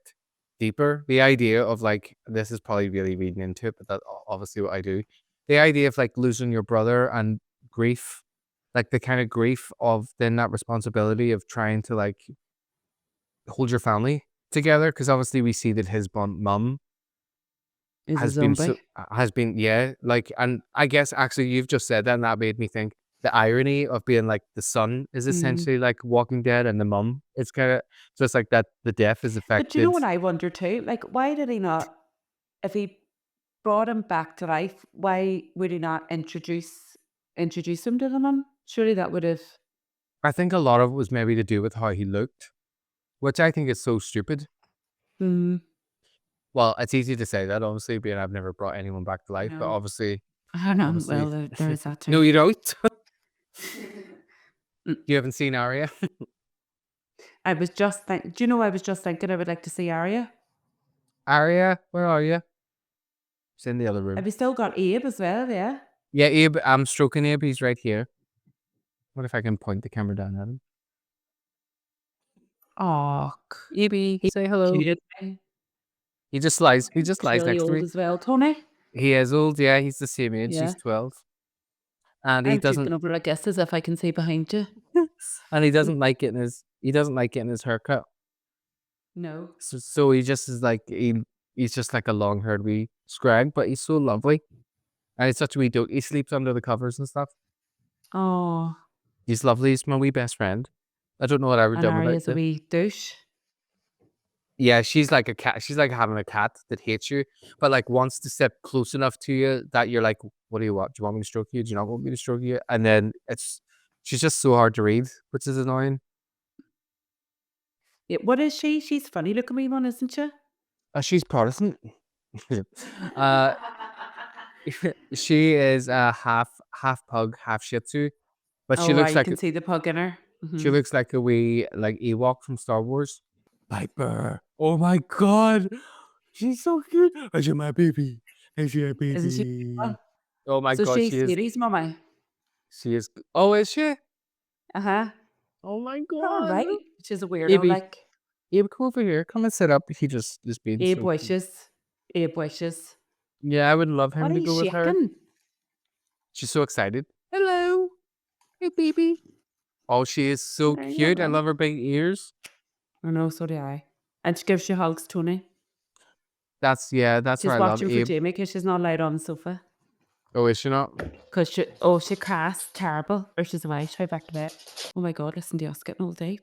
S2: deeper. The idea of like this is probably really reading into it, but that's obviously what I do. The idea of like losing your brother and grief, like the kind of grief of then that responsibility of trying to like hold your family together, because obviously we see that his mum
S1: Is a
S2: has been
S1: zombie.
S2: yeah, like, and I guess actually you've just said that and that made me think the irony of being like the son is essentially like Walking Dead and the mum it's kind of just like that the death is
S1: But you know
S2: affected.
S1: what I wonder too? Like, why did he not, if he brought him back to life, why would he not introduce him to the mum? Surely that would have.
S2: I think a lot of it was maybe to do with how he looked, which I think is so stupid.
S1: Hmm.
S2: Well, it's easy to say that, obviously, being I've never brought anyone back to life, but
S1: No.
S2: obviously,
S1: I don't know.
S2: obviously,
S1: Well, there is that too.
S2: no, you don't.
S1: Mm.
S2: You haven't seen Arya?
S1: I was just do you know I was just thinking I would like to see Arya.
S2: Arya, where are you? She's in the other room.
S1: Have you still got Abe as well? Yeah.
S2: Yeah, Abe, I'm stroking Abe. He's right here. What if I can point the camera down at him?
S1: Oh,
S2: Abe, say hello.
S1: cute.
S2: He just lies. He just
S1: He's
S2: lies
S1: really
S2: next to
S1: old
S2: me.
S1: as well, Tony.
S2: He is old. Yeah, he's the same age.
S1: Yeah.
S2: He's 12, and he
S1: I'm
S2: doesn't.
S1: tripping over like this as if I can see behind you.
S2: And he doesn't like getting his. He doesn't like getting his haircut.
S1: No.
S2: So he just is like he's just like a long haired wee scrag, but he's so lovely. And he's such a wee dope. He sleeps under the covers and stuff.
S1: Oh,
S2: He's lovely. He's my wee best friend. I don't know what I would
S1: and
S2: do without
S1: Arya's a
S2: him.
S1: wee douche.
S2: Yeah, she's like a cat. She's like having a cat that hates you, but like wants to step close enough to you that you're like, what do you want? Do you want me to stroke you? Do you not want me to stroke you? And then she's just so hard to read, which is annoying.
S1: Yeah, what is she? She's funny looking wee one, isn't she?
S2: She's Protestant. uh, she is half pug, half Shih Tzu, but she
S1: Oh,
S2: looks
S1: you
S2: like
S1: can see the pug in her.
S2: she looks like a wee like Ewok from Star Wars. Piper. Oh my god, she's so cute. Is she my baby? Is she a baby?
S1: Isn't she?
S2: Oh my
S1: So
S2: god,
S1: she's
S2: she is.
S1: Sadie's mama.
S2: She is. Oh, is she?
S1: Uh-huh.
S2: Oh my
S1: All
S2: god.
S1: right. She's a weirdo,
S2: Abe,
S1: like.
S2: Abe, come over here. Come and sit up. He just being
S1: Abe
S2: so cute.
S1: wishes. Abe wishes.
S2: Yeah, I would love him
S1: What are
S2: to
S1: you
S2: go with her.
S1: shaking?
S2: She's so excited. Hello, hey baby. Oh, she is so
S1: There you
S2: cute. I
S1: go.
S2: love her big ears.
S1: I know, so do I. And she gives you hugs, Tony.
S2: That's
S1: She's
S2: where I love
S1: watching for
S2: Abe.
S1: Jamie because she's not allowed on the sofa.
S2: Oh, is she not?
S1: Because she crasts terrible. Or she's away. She's back to bed. Oh my god, listen to us getting all deep.